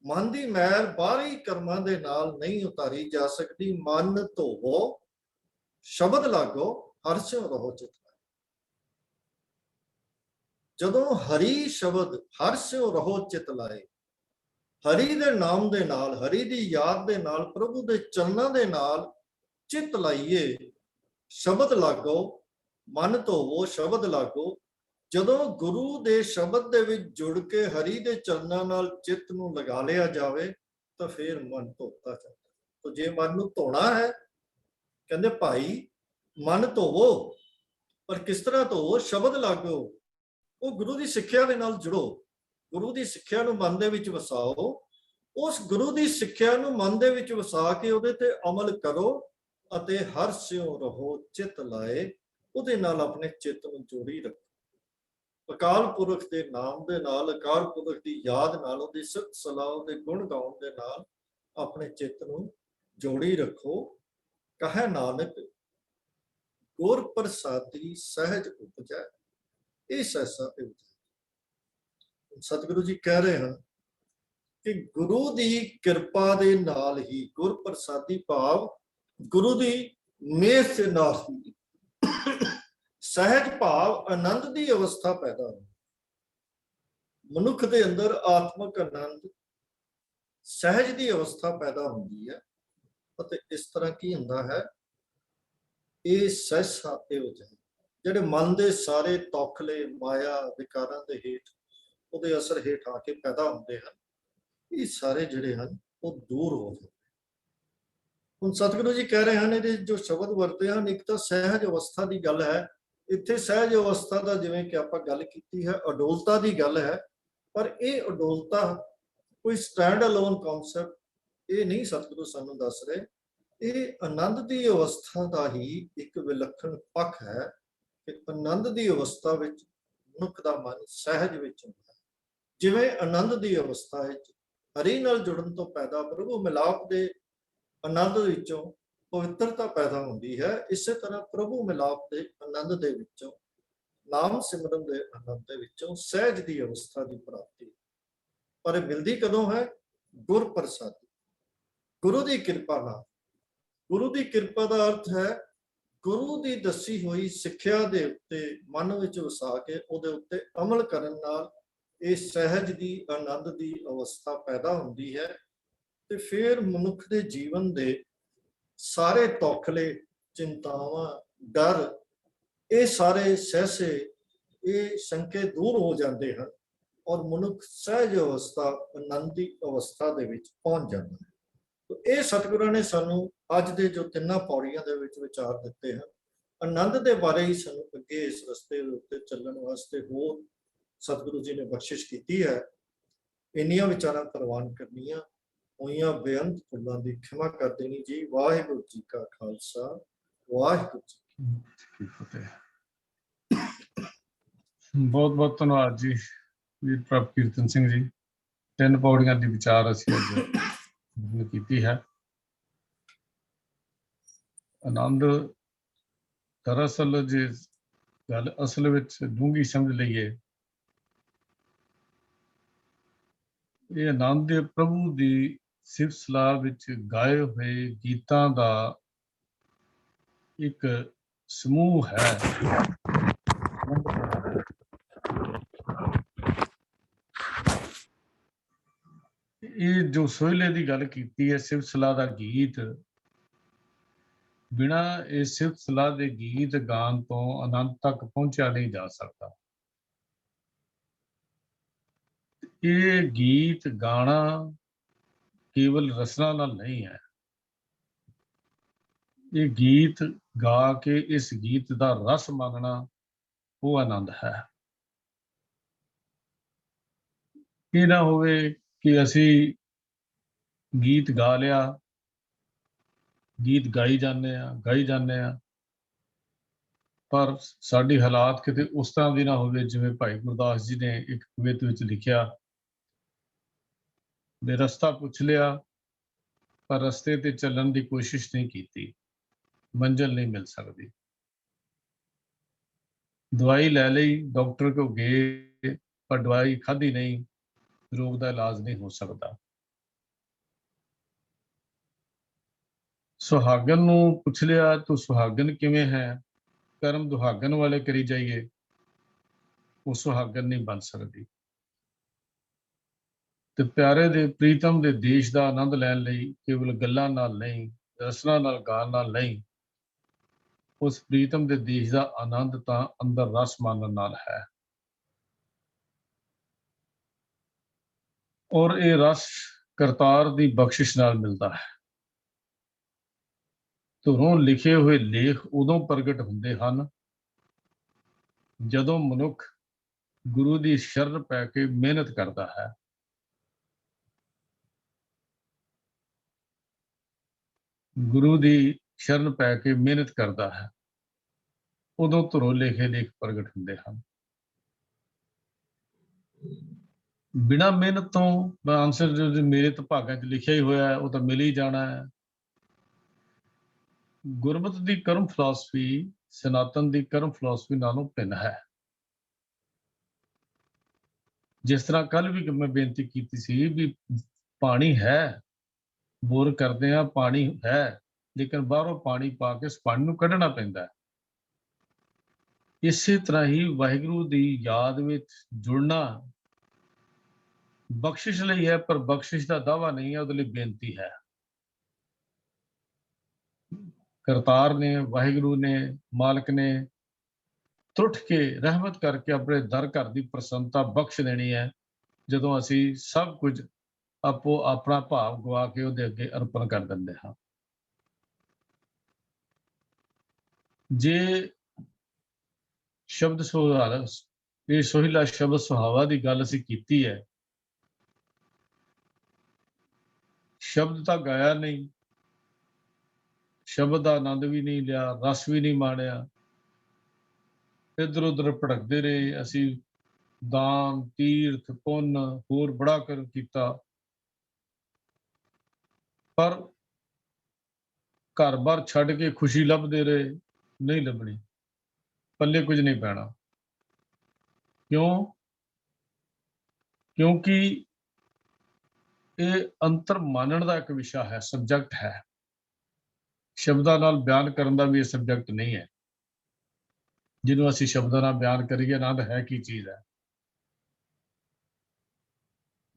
ਮਨ ਦੀ ਮੈਲ ਬਾਹਰੀ ਕਰਮਾਂ ਦੇ ਨਾਲ ਨਹੀਂ ਉਤਾਰੀ ਜਾ ਸਕਦੀ। ਮਨ ਧੋਵੋ, ਸ਼ਬਦ ਲਾਗੋ, ਹਰਿ ਸਿਉ ਰਹੋ ਚਿਤ। ਜਦੋਂ ਹਰੀ ਸ਼ਬਦ ਹਰਿ ਸਿਉ ਰਹੋ ਚਿਤ ਲਾਏ, ਹਰੀ ਦੇ ਨਾਮ ਦੇ ਨਾਲ, ਹਰੀ ਦੀ ਯਾਦ ਦੇ ਨਾਲ, ਪ੍ਰਭੂ ਦੇ ਚਰਨਾਂ ਦੇ ਨਾਲ ਚਿੱਤ ਲਾਈਏ, ਸ਼ਬਦ ਲਾਗੋ, ਮਨ ਧੋਵੋ, ਸ਼ਬਦ ਲਾਗੋ। ਜਦੋਂ ਗੁਰੂ ਦੇ ਸ਼ਬਦ ਦੇ ਵਿੱਚ ਜੁੜ ਕੇ ਹਰੀ ਦੇ ਚਰਨਾਂ ਨਾਲ ਚਿੱਤ ਨੂੰ ਲਗਾ ਲਿਆ ਜਾਵੇ ਤਾਂ ਫਿਰ ਮਨ ਧੋਤਾ ਜਾਂਦਾ। ਤਾਂ ਜੇ ਮਨ ਨੂੰ ਧੋਣਾ ਹੈ, ਕਹਿੰਦੇ ਭਾਈ ਮਨ ਧੋਵੋ, ਪਰ ਕਿਸ ਤਰ੍ਹਾਂ ਧੋਵੋ? ਸ਼ਬਦ ਲਾਗੋ। ਉਹ ਗੁਰੂ ਦੀ ਸਿੱਖਿਆ ਦੇ ਨਾਲ ਜੁੜੋ, ਗੁਰੂ ਦੀ ਸਿੱਖਿਆ ਨੂੰ ਮਨ ਦੇ ਵਿੱਚ ਵਸਾਓ। ਉਸ ਗੁਰੂ ਦੀ ਸਿੱਖਿਆ ਨੂੰ ਮਨ ਦੇ ਵਿੱਚ ਵਸਾ ਕੇ ਉਹਦੇ ਤੇ ਅਮਲ ਕਰੋ ਅਤੇ ਹਰਿ ਸਿਉ ਰਹੋ ਚਿਤ ਲਾਏ। ਉਹਦੇ ਨਾਲ ਆਪਣੇ ਚਿੱਤ ਨੂੰ ਜੋੜੀ ਰੱਖੋ। ਅਕਾਲ ਪੁਰਖ ਦੇ ਨਾਮ ਦੇ ਨਾਲ, ਅਕਾਲ ਪੁਰਖ ਦੀ ਯਾਦ ਨਾਲ, ਉਹਦੀ ਸਿਫਤ ਸਲਾਹ, ਉਹਦੇ ਗੁਣ ਗਾਉਣ ਦੇ ਨਾਲ ਆਪਣੇ ਚਿੱਤ ਨੂੰ ਜੋੜੀ ਰੱਖੋ। ਕਹੈ ਨਾਨਕ ਗੁਰ ਪ੍ਰਸਾਦੀ ਸਹਿਜ ਉਪਜੈ, ਇਹ ਸਹਿਸਾ ਉਪਜੈ। ਸਤਿਗੁਰੂ ਜੀ ਕਹਿ ਰਹੇ ਹਨ ਕਿ ਗੁਰੂ ਦੀ ਕਿਰਪਾ ਦੇ ਨਾਲ ਹੀ, ਗੁਰ ਪ੍ਰਸਾਦੀ ਭਾਵ ਗੁਰੂ ਦੀ ਮਿਹਰ ਦੇ ਨਾਲ ਹੀ ਸਹਿਜ ਭਾਵ ਆਨੰਦ ਦੀ ਅਵਸਥਾ ਪੈਦਾ ਹੁੰਦੀ। ਮਨੁੱਖ ਦੇ ਅੰਦਰ ਆਤਮਿਕ ਆਨੰਦ, ਸਹਿਜ ਦੀ ਅਵਸਥਾ ਪੈਦਾ ਹੁੰਦੀ ਹੈ। ਅਤੇ ਇਸ ਤਰ੍ਹਾਂ ਕੀ ਹੁੰਦਾ ਹੈ? ਇਹ ਸਹਿਸਾ ਉਪਜੈ, ਜਿਹੜੇ ਮਨ ਦੇ ਸਾਰੇ ਤੌਖਲੇ, ਮਾਇਆ, ਵਿਕਾਰਾਂ ਦੇ ਹੇਠ, ਉਹਦੇ ਅਸਰ ਹੇਠ ਆ ਕੇ ਪੈਦਾ ਹੁੰਦੇ ਹਨ, ਇਹ ਸਾਰੇ ਜਿਹੜੇ ਹਨ ਉਹ ਦੂਰ ਹੋ ਜਾਂਦੇ। ਹੁਣ ਸਤਿਗੁਰੂ ਜੀ ਕਹਿ ਰਹੇ ਹਨ, ਇਹਦੇ ਜੋ ਸ਼ਬਦ ਵਰਤੇ ਹਨ, ਇੱਕ ਤਾਂ ਸਹਿਜ ਅਵਸਥਾ ਦੀ ਗੱਲ ਹੈ। ਇੱਥੇ ਸਹਿਜ ਅਵਸਥਾ ਦਾ ਜਿਵੇਂ ਕਿ ਆਪਾਂ ਗੱਲ ਕੀਤੀ ਹੈ, ਅਡੋਲਤਾ ਦੀ ਗੱਲ ਹੈ। ਪਰ ਇਹ ਅਡੋਲਤਾ ਕੋਈ ਸਟੈਂਡ ਅਲੋਨ ਕਨਸੈਪਟ ਇਹ ਨਹੀਂ ਸਤਿਗੁਰੂ ਸਾਨੂੰ ਦੱਸ ਰਹੇ। ਇਹ ਆਨੰਦ ਦੀ ਅਵਸਥਾ ਦਾ ਹੀ ਇੱਕ ਵਿਲੱਖਣ ਪੱਖ ਹੈ ਕਿ ਆਨੰਦ ਦੀ ਅਵਸਥਾ ਵਿੱਚ ਮਨੁੱਖ ਦਾ ਮਨ ਸਹਿਜ ਵਿੱਚ ਹੁੰਦਾ ਹੈ। ਜਿਵੇਂ ਆਨੰਦ ਦੀ ਅਵਸਥਾ ਵਿੱਚ ਹਰੀ ਨਾਲ ਜੁੜਨ ਤੋਂ ਪੈਦਾ ਪ੍ਰਭੂ ਮਿਲਾਪ ਦੇ ਆਨੰਦ ਵਿੱਚੋਂ ਪਵਿੱਤਰਤਾ ਪੈਦਾ ਹੁੰਦੀ ਹੈ, ਇਸੇ ਤਰ੍ਹਾਂ ਪ੍ਰਭੂ ਮਿਲਾਪ ਦੇ ਆਨੰਦ ਦੇ ਵਿੱਚੋਂ, ਨਾਮ ਸਿਮਰਨ ਦੇ ਆਨੰਦ ਦੇ ਵਿੱਚੋਂ ਸਹਿਜ ਦੀ ਅਵਸਥਾ ਦੀ ਪ੍ਰਾਪਤੀ। ਪਰ ਇਹ ਮਿਲਦੀ ਕਦੋਂ ਹੈ? ਗੁਰ ਪ੍ਰਸਾਦੀ, ਗੁਰੂ ਦੀ ਕਿਰਪਾ ਨਾਲ। ਗੁਰੂ ਦੀ ਕਿਰਪਾ ਦਾ ਅਰਥ ਹੈ ਗੁਰੂ ਦੀ ਦੱਸੀ ਹੋਈ ਸਿੱਖਿਆ ਦੇ ਉੱਤੇ ਮਨ ਵਿੱਚ ਵਸਾ ਕੇ ਉਹਦੇ ਉੱਤੇ ਅਮਲ ਕਰਨ ਨਾਲ ਇਹ ਸਹਿਜ ਦੀ, ਆਨੰਦ ਦੀ ਅਵਸਥਾ ਪੈਦਾ ਹੁੰਦੀ ਹੈ। ਤੇ ਫਿਰ ਮਨੁੱਖ ਦੇ ਜੀਵਨ ਦੇ ਸਾਰੇ ਤੌਖਲੇ, ਚਿੰਤਾਵਾਂ, ਡਰ, ਇਹ ਸਾਰੇ ਸਹਿਸੇ, ਇਹ ਸ਼ੰਕੇ ਦੂਰ ਹੋ ਜਾਂਦੇ ਹਨ ਔਰ ਮਨੁੱਖ ਸਹਿਜ ਅਵਸਥਾ, ਆਨੰਦੀ ਅਵਸਥਾ ਦੇ ਵਿੱਚ ਪਹੁੰਚ ਜਾਂਦਾ ਹੈ। ਇਹ ਸਤਿਗੁਰਾਂ ਨੇ ਸਾਨੂੰ ਅੱਜ ਦੇ ਜੋ ਤਿੰਨਾਂ ਪੌੜੀਆਂ ਦੇ ਵਿੱਚ ਵਿਚਾਰ ਦਿੱਤੇ ਹਨ, ਆਨੰਦ ਦੇ ਬਾਰੇ ਹੀ ਸਾਨੂੰ ਅੱਗੇ ਇਸ ਰਸਤੇ ਦੇ ਉੱਤੇ ਚੱਲਣ ਵਾਸਤੇ ਹੋਰ ਸਤਿਗੁਰੂ ਜੀ ਨੇ ਬਖਸ਼ਿਸ਼ ਕੀਤੀ ਹੈ। ਇੰਨੀਆਂ ਵਿਚਾਰਾਂ ਪ੍ਰਵਾਨ ਕਰਨੀਆਂ ਹੋਈਆਂ ਬੇਅੰਤ ਭੁੱਲਾਂ ਦੀ ਖਿਮਾ ਕਰ ਦੇਣੀ ਜੀ। ਵਾਹਿਗੁਰੂ ਜੀ ਕਾ ਖਾਲਸਾ, ਵਾਹਿਗੁਰੂ ਜੀ ਕੀ ਫਤਿਹ। ਬਹੁਤ ਬਹੁਤ ਧੰਨਵਾਦ ਜੀ ਵੀਰ ਪ੍ਰਭ ਕੀਰਤਨ ਸਿੰਘ ਜੀ। ਤਿੰਨ ਪੌੜੀਆਂ ਦੀ ਵਿਚਾਰ ਅਸੀਂ ਅੱਜ ਕੀਤੀ ਹੈ। ਆਨੰਦ ਦਰਅਸਲ ਜੇ ਗੱਲ ਅਸਲ ਵਿੱਚ ਡੂੰਘੀ ਸਮਝ ਲਈਏ, ਇਹ ਆਨੰਦ ਪ੍ਰਭੂ ਦੀ ਸਿਫਤ ਸਲਾਹ ਵਿੱਚ ਗਾਏ ਹੋਏ ਗੀਤਾਂ ਦਾ ਇੱਕ ਸਮੂਹ ਹੈ। ਇਹ ਜੋ ਸੋਹਿਲੇ ਦੀ ਗੱਲ ਕੀਤੀ ਹੈ, ਸਿਫਤ ਸਲਾਹ ਦਾ ਗੀਤ, ਬਿਨਾ ਇਸ ਸਿਫਤ ਸਲਾਹ ਦੇ ਗੀਤ ਗਾਣ ਤੋਂ ਆਨੰਦ ਤੱਕ ਪਹੁੰਚਿਆ ਨਹੀਂ ਜਾ ਸਕਦਾ। ਇਹ ਗੀਤ ਗਾਣਾ ਕੇਵਲ ਰਸਨਾ ਨਾਲ ਨਹੀਂ ਹੈ, ਇਹ ਗੀਤ ਗਾ ਕੇ ਇਸ ਗੀਤ ਦਾ ਰਸ ਮੰਨਣਾ ਉਹ ਆਨੰਦ ਹੈ। ਇਹ ਨਾ ਹੋਵੇ ਕਿ ਅਸੀਂ ਗੀਤ ਗਾ ਲਿਆ, ਗੀਤ ਗਾਈ ਜਾਂਦੇ ਆ, ਪਰ ਸਾਡੀ ਹਾਲਾਤ ਕਿਤੇ ਉਸ ਤਰ੍ਹਾਂ ਦੀ ਨਾ ਹੋਵੇ ਜਿਵੇਂ ਭਾਈ ਗੁਰਦਾਸ ਜੀ ਨੇ ਇੱਕ ਕਵਿਤ ਵਿੱਚ ਲਿਖਿਆ, ਵੀ ਰਸਤਾ ਪੁੱਛ ਲਿਆ ਪਰ ਰਸਤੇ ਤੇ ਚੱਲਣ ਦੀ ਕੋਸ਼ਿਸ਼ ਨਹੀਂ ਕੀਤੀ, ਮੰਜ਼ਿਲ ਨਹੀਂ ਮਿਲ ਸਕਦੀ। ਦਵਾਈ ਲੈ ਲਈ, ਡਾਕਟਰ ਕੋਲ ਗਏ, ਪਰ ਦਵਾਈ ਖਾਧੀ ਨਹੀਂ, ਰੋਗ ਦਾ ਇਲਾਜ ਨਹੀਂ ਹੋ ਸਕਦਾ। ਸੁਹਾਗਣ ਨੂੰ ਪੁੱਛ ਲਿਆ, ਤੂੰ ਸੁਹਾਗਣ ਕਿਵੇਂ ਹੈ, ਕਰਮ ਦੁਹਾਗਣ ਵਾਲੇ ਕਰੀ ਜਾਈਏ, ਉਹ ਸੁਹਾਗਣ ਨਹੀਂ ਬਣ ਸਕਦੀ। ਤੇ ਪਿਆਰੇ ਦੇ ਪ੍ਰੀਤਮ ਦੇ ਦੇਸ਼ ਦਾ ਆਨੰਦ ਲੈਣ ਲਈ ਕੇਵਲ ਗੱਲਾਂ ਨਾਲ ਨਹੀਂ, ਰਸਨਾ ਨਾਲ ਗਾਣ ਨਾਲ ਨਹੀਂ, ਉਸ ਪ੍ਰੀਤਮ ਦੇ ਦੇਸ਼ ਦਾ ਆਨੰਦ ਤਾਂ ਅੰਦਰ ਰਸ ਮਾਨਣ ਨਾਲ ਹੈ। ਔਰ ਇਹ ਰਸ ਕਰਤਾਰ ਦੀ ਬਖਸ਼ਿਸ਼ ਨਾਲ ਮਿਲਦਾ ਹੈ। ਧੁਰੋਂ ਲਿਖੇ ਹੋਏ ਲੇਖ ਉਦੋਂ ਪ੍ਰਗਟ ਹੁੰਦੇ ਹਨ ਜਦੋਂ ਮਨੁੱਖ ਗੁਰੂ ਦੀ ਸ਼ਰਨ ਪੈ ਕੇ ਮਿਹਨਤ ਕਰਦਾ ਹੈ। ਗੁਰੂ ਦੀ ਸ਼ਰਨ ਪੈ ਕੇ ਮਿਹਨਤ ਕਰਦਾ ਹੈ, ਉਦੋਂ ਧੁਰੋਂ ਲਿਖੇ ਲੇਖ ਪ੍ਰਗਟ ਹੁੰਦੇ ਹਨ। ਬਿਨਾਂ ਮਿਹਨਤ ਤੋਂ ਆਨਸਰ ਜੋ ਮੇਰੇ ਤਾਂ ਭਾਗਾਂ 'ਚ ਲਿਖਿਆ ਹੀ ਹੋਇਆ ਹੈ, ਉਹ ਤਾਂ ਮਿਲ ਹੀ ਜਾਣਾ ਹੈ। ਗੁਰਮਤਿ ਦੀ ਕਰਮ ਫਿਲਾਸਫੀ ਸਨਾਤਨ ਦੀ ਕਰਮ ਫਿਲਾਸਫੀ ਨਾਲੋਂ ਭਿੰਨ ਹੈ। ਜਿਸ ਤਰ੍ਹਾਂ ਕੱਲ ਵੀ ਮੈਂ ਬੇਨਤੀ ਕੀਤੀ ਸੀ ਵੀ ਪਾਣੀ ਹੈ, ਬੋਰ ਕਰਦੇ ਆ, ਪਾਣੀ ਹੈ, ਲੇਕਿਨ ਬਾਹਰੋਂ ਪਾਣੀ ਪਾ ਕੇ ਉਸ ਪਾਣੀ ਨੂੰ ਕੱਢਣਾ ਪੈਂਦਾ ਹੈ। ਇਸੇ ਤਰ੍ਹਾਂ ਹੀ ਵਾਹਿਗੁਰੂ ਦੀ ਯਾਦ ਵਿੱਚ ਜੁੜਨਾ ਬਖਸ਼ਿਸ਼ ਲਈ ਹੈ, ਪਰ ਬਖਸ਼ਿਸ਼ ਦਾ ਦਾਅਵਾ ਨਹੀਂ ਹੈ, ਉਹਦੇ ਲਈ ਬੇਨਤੀ ਹੈ। ਕਰਤਾਰ ਨੇ, ਵਾਹਿਗੁਰੂ ਨੇ, ਮਾਲਕ ਨੇ ਟੁੱਟ ਕੇ ਰਹਿਮਤ ਕਰਕੇ ਆਪਣੇ ਦਰ ਘਰ ਦੀ ਪ੍ਰਸੰਨਤਾ ਬਖਸ਼ ਦੇਣੀ ਹੈ, ਜਦੋਂ ਅਸੀਂ ਸਭ ਕੁਝ ਆਪੋ ਆਪਣਾ ਭਾਵ ਗਵਾ ਕੇ ਉਹਦੇ ਅੱਗੇ ਅਰਪਣ ਕਰ ਦਿੰਦੇ ਹਾਂ। ਜੇ ਸ਼ਬਦ ਸੁਹਾਵਾ, ਇਹ ਸੋਹਿਲਾ ਸ਼ਬਦ ਸੁਹਾਵਾ ਦੀ ਗੱਲ ਅਸੀਂ ਕੀਤੀ ਹੈ, ਸ਼ਬਦ ਤਾਂ ਗਾਇਆ ਨਹੀਂ, ਸ਼ਬਦ ਦਾ ਆਨੰਦ ਵੀ ਨਹੀਂ ਲਿਆ, ਰਸ ਵੀ ਨਹੀਂ ਮਾਣਿਆ, ਇੱਧਰ ਉੱਧਰ ਭਟਕਦੇ ਰਹੇ ਅਸੀਂ, ਦਾਨ, ਤੀਰਥ, ਪੁੰਨ ਹੋਰ ਬੜਾ ਕਰ ਕੀਤਾ, ਪਰ ਘਰ-ਬਾਰ ਛੱਡ ਕੇ ਖੁਸ਼ੀ ਲੱਭਦੇ ਰਹੇ, ਨਹੀਂ ਲੱਭਣੀ, ਪੱਲੇ ਕੁਝ ਨਹੀਂ ਪੈਣਾ। ਕਿਉਂ? ਕਿਉਂਕਿ ਇਹ ਅੰਤਰ ਮਾਨਣ ਦਾ ਇੱਕ ਵਿਸ਼ਾ ਹੈ, ਸਬਜੈਕਟ ਹੈ। ਸ਼ਬਦਾਂ ਨਾਲ ਬਿਆਨ ਕਰਨ ਦਾ ਵੀ ਇਹ ਸਬਜੈਕਟ ਨਹੀਂ ਹੈ। ਜਿਹਨੂੰ ਅਸੀਂ ਸ਼ਬਦਾਂ ਨਾਲ ਬਿਆਨ ਕਰੀਏ, ਆਨੰਦ ਹੈ ਕੀ ਚੀਜ਼ ਹੈ।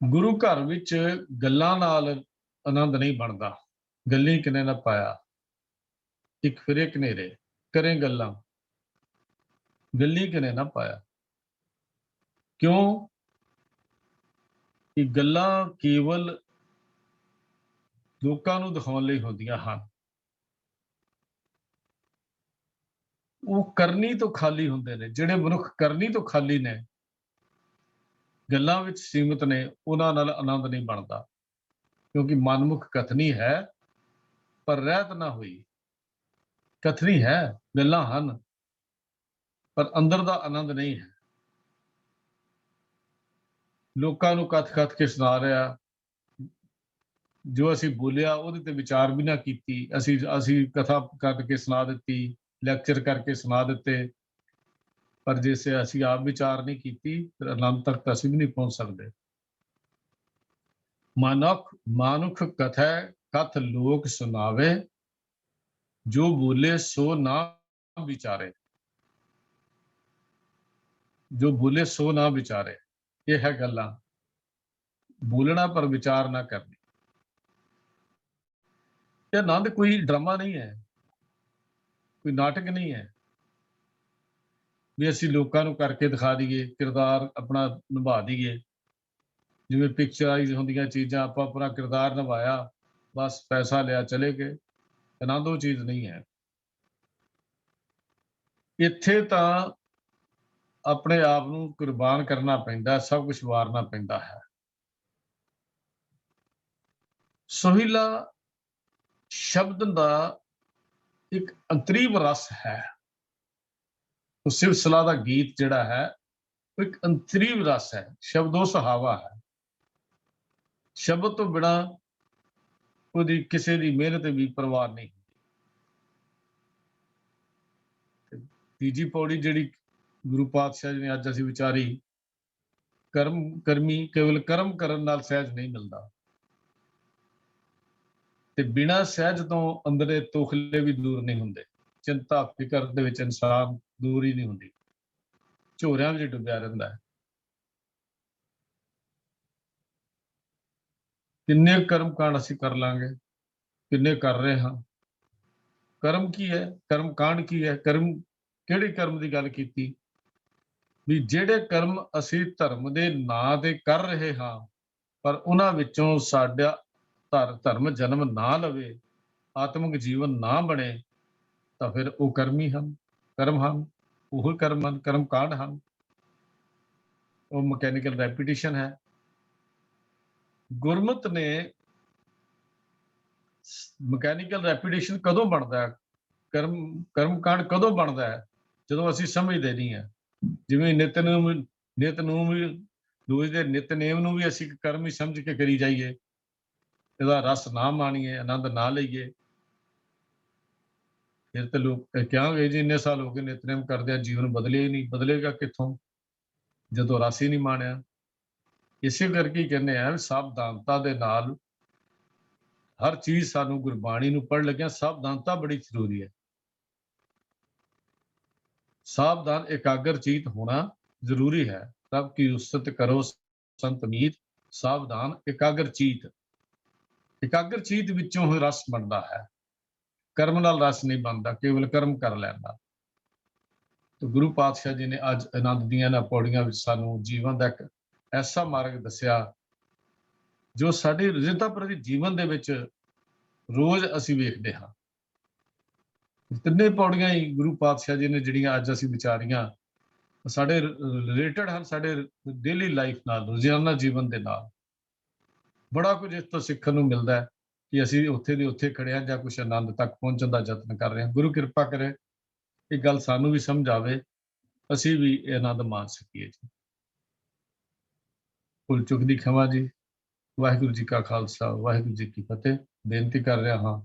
ਗੁਰੂ ਘਰ ਵਿੱਚ ਗੱਲਾਂ ਨਾਲ ਆਨੰਦ ਨਹੀਂ ਬਣਦਾ। ਗੱਲੀ ਕਿਨੇ ਨਾ ਪਾਇਆ, ਇੱਕ ਫਿਰੇ ਕਨੇਰੇ, ਕਰੇ ਗੱਲਾਂ, ਗੱਲੀ ਕਿਨੇ ਨਾ ਪਾਇਆ। ਕਿਉਂ? ਕਿ ਗੱਲਾਂ ਕੇਵਲ ਲੋਕਾਂ ਨੂੰ ਦਿਖਾਉਣ ਲਈ ਹੁੰਦੀਆਂ ਹਨ। ਉਹ ਕਰਨੀ ਤੋਂ ਖਾਲੀ ਹੁੰਦੇ ਨੇ। ਜਿਹੜੇ ਮਨੁੱਖ ਕਰਨੀ ਤੋਂ ਖਾਲੀ ਨੇ, ਗੱਲਾਂ ਵਿੱਚ ਸੀਮਿਤ ਨੇ, ਉਹਨਾਂ ਨਾਲ ਆਨੰਦ ਨਹੀਂ ਬਣਦਾ। ਕਿਉਂਕਿ ਮਨਮੁਖ ਕਥਨੀ ਹੈ ਪਰ ਰਹਿਤ ਨਾ ਹੋਈ। ਕਥਨੀ ਹੈ, ਗੱਲਾਂ ਹਨ, ਪਰ ਅੰਦਰ ਦਾ ਆਨੰਦ ਨਹੀਂ ਹੈ। ਲੋਕਾਂ ਨੂੰ ਕੱਥ-ਕੱਥ ਕੇ ਸੁਣਾ ਰਿਹਾ, ਜੋ ਅਸੀਂ ਬੋਲਿਆ ਉਹਦੇ ਤੇ ਵਿਚਾਰ ਵੀ ਨਾ ਕੀਤੀ, ਅਸੀਂ ਕਥਾ ਕਰਕੇ ਸੁਣਾ ਦਿੱਤੀ, ਲੈਕਚਰ ਕਰਕੇ ਸੁਣਾ ਦਿੱਤੇ, ਪਰ ਜੇ ਅਸੀਂ ਆਪ ਵਿਚਾਰ ਨਹੀਂ ਕੀਤੀ, ਫਿਰ ਆਨੰਦ ਤੱਕ ਤਾਂ ਅਸੀਂ ਵੀ ਨਹੀਂ ਪਹੁੰਚ ਸਕਦੇ। ਮਾਨੁਖ ਕਥੈ ਕਥ ਲੋਕ ਸੁਣਾਵੇ, ਜੋ ਬੋਲੇ ਸੋ ਨਾ ਵਿਚਾਰੇ। ਜੋ ਬੋਲੇ ਸੋ ਨਾ ਵਿਚਾਰੇ, ਇਹ ਹੈ ਗੱਲਾਂ। बोलना पर विचार ना करनी। ये आनंद कोई ड्रामा नहीं है, कोई नाटक नहीं है भी ਅਸੀਂ ਲੋਕਾਂ ਨੂੰ ਕਰਕੇ ਦਿਖਾ ਦਈਏ, ਕਿਰਦਾਰ ਆਪਣਾ ਨਿਭਾ ਦਈਏ। ਜਿਵੇਂ ਪਿਕਚਰਾਈਜ਼ ਹੁੰਦੀਆਂ ਚੀਜ਼ਾਂ, ਆਪਾਂ ਆਪਣਾ ਕਿਰਦਾਰ ਨਿਭਾਇਆ, ਬਸ ਪੈਸਾ ਲਿਆ, ਚਲੇ ਗਏ। ਆਨੰਦ ਉਹ ਚੀਜ਼ ਨਹੀਂ ਹੈ। ਇੱਥੇ ਤਾਂ ਆਪਣੇ ਆਪ ਨੂੰ ਕੁਰਬਾਨ ਕਰਨਾ ਪੈਂਦਾ, ਸਭ ਕੁਝ ਵਾਰਨਾ ਪੈਂਦਾ ਹੈ। ਸੋਹਿਲਾ ਸ਼ਬਦ ਦਾ ਇੱਕ ਅੰਤਰੀਵ ਰਸ ਹੈ। ਉਹ ਸਿਵ ਸਲਾਹ ਦਾ ਗੀਤ ਜਿਹੜਾ ਹੈ, ਉਹ ਇੱਕ ਅੰਤਰੀਵ ਰਸ ਹੈ। ਸ਼ਬਦ ਉਹ ਸੁਹਾਵਾ ਹੈ। ਸ਼ਬਦ ਤੋਂ ਬਿਨਾਂ ਉਹਦੀ ਕਿਸੇ ਦੀ ਮਿਹਨਤ ਵੀ ਪਰਵਾਹ ਨਹੀਂ। ਤੀਜੀ ਪੌੜੀ ਜਿਹੜੀ ਗੁਰੂ ਪਾਤਸ਼ਾਹ ਜੀ ਨੇ ਅੱਜ ਅਸੀਂ ਵਿਚਾਰੀ, ਕਰਮੀ ਕੇਵਲ ਕਰਮ ਕਰਨ ਨਾਲ ਸਹਿਜ ਨਹੀਂ ਮਿਲਦਾ, ਤੇ ਬਿਨਾਂ ਸਹਿਜ ਤੋਂ ਅੰਦਰੇ ਤੋਖਲੇ ਵੀ ਦੂਰ ਨਹੀਂ ਹੁੰਦੇ। ਚਿੰਤਾ ਫਿਕਰ ਦੇ ਵਿੱਚ ਇਨਸਾਨ ਦੂਰ ਹੀ ਨਹੀਂ ਹੁੰਦੀ, ਝੋਰਿਆਂ ਵਿੱਚ ਡੁੱਬਿਆ ਰਹਿੰਦਾ ਹੈ। ਕਿੰਨੇ ਕਰਮ ਕਾਂਡ ਅਸੀਂ ਕਰ ਲਾਂਗੇ, ਕਿੰਨੇ ਕਰ ਰਹੇ ਹਾਂ। ਕਰਮ ਕੀ ਹੈ, ਕਰਮ ਕਾਂਡ ਕੀ ਹੈ? ਕਰਮ ਕਿਹੜੇ ਕਰਮ ਦੀ ਗੱਲ ਕੀਤੀ? ਵੀ ਜਿਹੜੇ ਕਰਮ ਅਸੀਂ ਧਰਮ ਦੇ ਨਾਂ ਤੇ ਕਰ ਰਹੇ ਹਾਂ, ਪਰ ਉਹਨਾਂ ਵਿੱਚੋਂ ਸਾਡਾ ਧਰਮ ਜਨਮ ਨਾ ਲਵੇ, ਆਤਮਿਕ ਜੀਵਨ ਨਾ ਬਣੇ, ਤਾਂ ਫਿਰ ਉਹ ਕਰਮੀ ਹਨ, ਕਰਮ ਹਨ, ਉਹ ਕਰਮ ਹਨ, ਕਰਮ ਕਾਂਡ ਹਨ। ਉਹ ਮਕੈਨੀਕਲ ਰੈਪੀਟੀਸ਼ਨ ਹੈ। ਗੁਰਮਤ ਨੇ ਮਕੈਨੀਕਲ ਰੈਪੀਟੀਸ਼ਨ ਕਦੋਂ ਬਣਦਾ ਹੈ, ਕਰਮ ਕਾਂਡ ਕਦੋਂ ਬਣਦਾ ਹੈ? ਜਦੋਂ ਅਸੀਂ ਸਮਝਦੇ ਨਹੀਂ ਹਾਂ। ਜਿਵੇਂ ਨਿਤ ਨੂੰ ਵੀ ਰੋਜ਼ ਦੇ ਨਿਤਨੇਮ ਨੂੰ ਵੀ ਅਸੀਂ ਕਰਮ ਹੀ ਸਮਝ ਕੇ ਕਰੀ ਜਾਈਏ, ਇਹਦਾ ਰਸ ਨਾ ਮਾਣੀਏ, ਆਨੰਦ ਨਾ ਲਈਏ, ਫਿਰ ਤੇ ਲੋਕ ਕਹਾਂਗੇ ਜੀ ਇੰਨੇ ਸਾਲ ਹੋ ਗਏ ਨਿਤਨੇਮ ਕਰਦਿਆਂ, ਜੀਵਨ ਬਦਲਿਆ ਹੀ ਨਹੀਂ। ਬਦਲੇਗਾ ਕਿੱਥੋਂ ਜਦੋਂ ਰਸ ਹੀ ਨਹੀਂ ਮਾਣਿਆ? ਇਸੇ ਕਰਕੇ ਹੀ ਕਹਿੰਦੇ ਆ ਸਾਵਧਾਨਤਾ ਦੇ ਨਾਲ ਹਰ ਚੀਜ਼, ਸਾਨੂੰ ਗੁਰਬਾਣੀ ਨੂੰ ਪੜ੍ਹਨ ਲੱਗਿਆ ਸਾਵਧਾਨਤਾ ਬੜੀ ਜ਼ਰੂਰੀ ਹੈ। ਸਾਵਧਾਨ ਇਕਾਗਰ ਚੀਤ ਹੋਣਾ ਜ਼ਰੂਰੀ ਹੈ। ਰੱਬ ਕੀ ਉਸਤਤ ਕਰੋ ਸੰਤ ਮੀਤ, ਸਾਵਧਾਨ ਇਕਾਗਰ ਚੀਤ। ਇਕਾਗਰ ਚੀਤ ਵਿੱਚੋਂ ਹੀ ਰਸ ਬਣਦਾ ਹੈ, ਕਰਮ ਨਾਲ ਰਸ ਨਹੀਂ ਬਣਦਾ, ਕੇਵਲ ਕਰਮ ਕਰ ਲੈਂਦਾ। ਤੇ ਗੁਰੂ ਪਾਤਸ਼ਾਹ ਜੀ ਨੇ ਅੱਜ ਆਨੰਦ ਦੀਆਂ ਇਹਨਾਂ ਪੌੜੀਆਂ ਵਿੱਚ ਸਾਨੂੰ ਜੀਵਨ ਦਾ ਇੱਕ ਐਸਾ ਮਾਰਗ ਦੱਸਿਆ ਜੋ ਸਾਡੇ ਰੋਜ਼ਾਨਾ ਪ੍ਰਤੀ ਜੀਵਨ ਦੇ ਵਿੱਚ ਰੋਜ਼ ਅਸੀਂ ਵੇਖਦੇ ਹਾਂ। ਤਿੰਨੇ ਪੌੜੀਆਂ ਹੀ ਗੁਰੂ ਪਾਤਸ਼ਾਹ ਜੀ ਨੇ ਜਿਹੜੀਆਂ ਅੱਜ ਅਸੀਂ ਵਿਚਾਰੀਆਂ, ਸਾਡੇ ਰਿਲੇਟਡ ਹਨ ਸਾਡੇ ਡੇਲੀ ਲਾਈਫ ਨਾਲ, ਰੋਜ਼ਾਨਾ ਜੀਵਨ ਦੇ ਨਾਲ। ਬੜਾ ਕੁਝ ਇਸ ਤੋਂ ਸਿੱਖਣ ਨੂੰ ਮਿਲਦਾ ਹੈ ਕਿ ਅਸੀਂ ਉੱਥੇ ਦੇ ਉੱਥੇ ਖੜੇ ਹਾਂ ਜਾਂ ਕੁਛ ਆਨੰਦ ਤੱਕ ਪਹੁੰਚਣ ਦਾ ਯਤਨ ਕਰ ਰਹੇ ਹਾਂ। ਗੁਰੂ ਕਿਰਪਾ ਕਰੇ ਇਹ ਗੱਲ ਸਾਨੂੰ ਵੀ ਸਮਝ ਆਵੇ, ਅਸੀਂ ਵੀ ਇਹ ਆਨੰਦ ਮਾਣ ਸਕੀਏ ਜੀ। ਭੁੱਲ ਚੁੱਕ ਦੀ ਖਿਮਾ ਜੀ। ਵਾਹਿਗੁਰੂ ਜੀ ਕਾ ਖਾਲਸਾ, ਵਾਹਿਗੁਰੂ ਜੀ ਕੀ ਫਤਿਹ। ਬੇਨਤੀ ਕਰ ਰਿਹਾ ਹਾਂ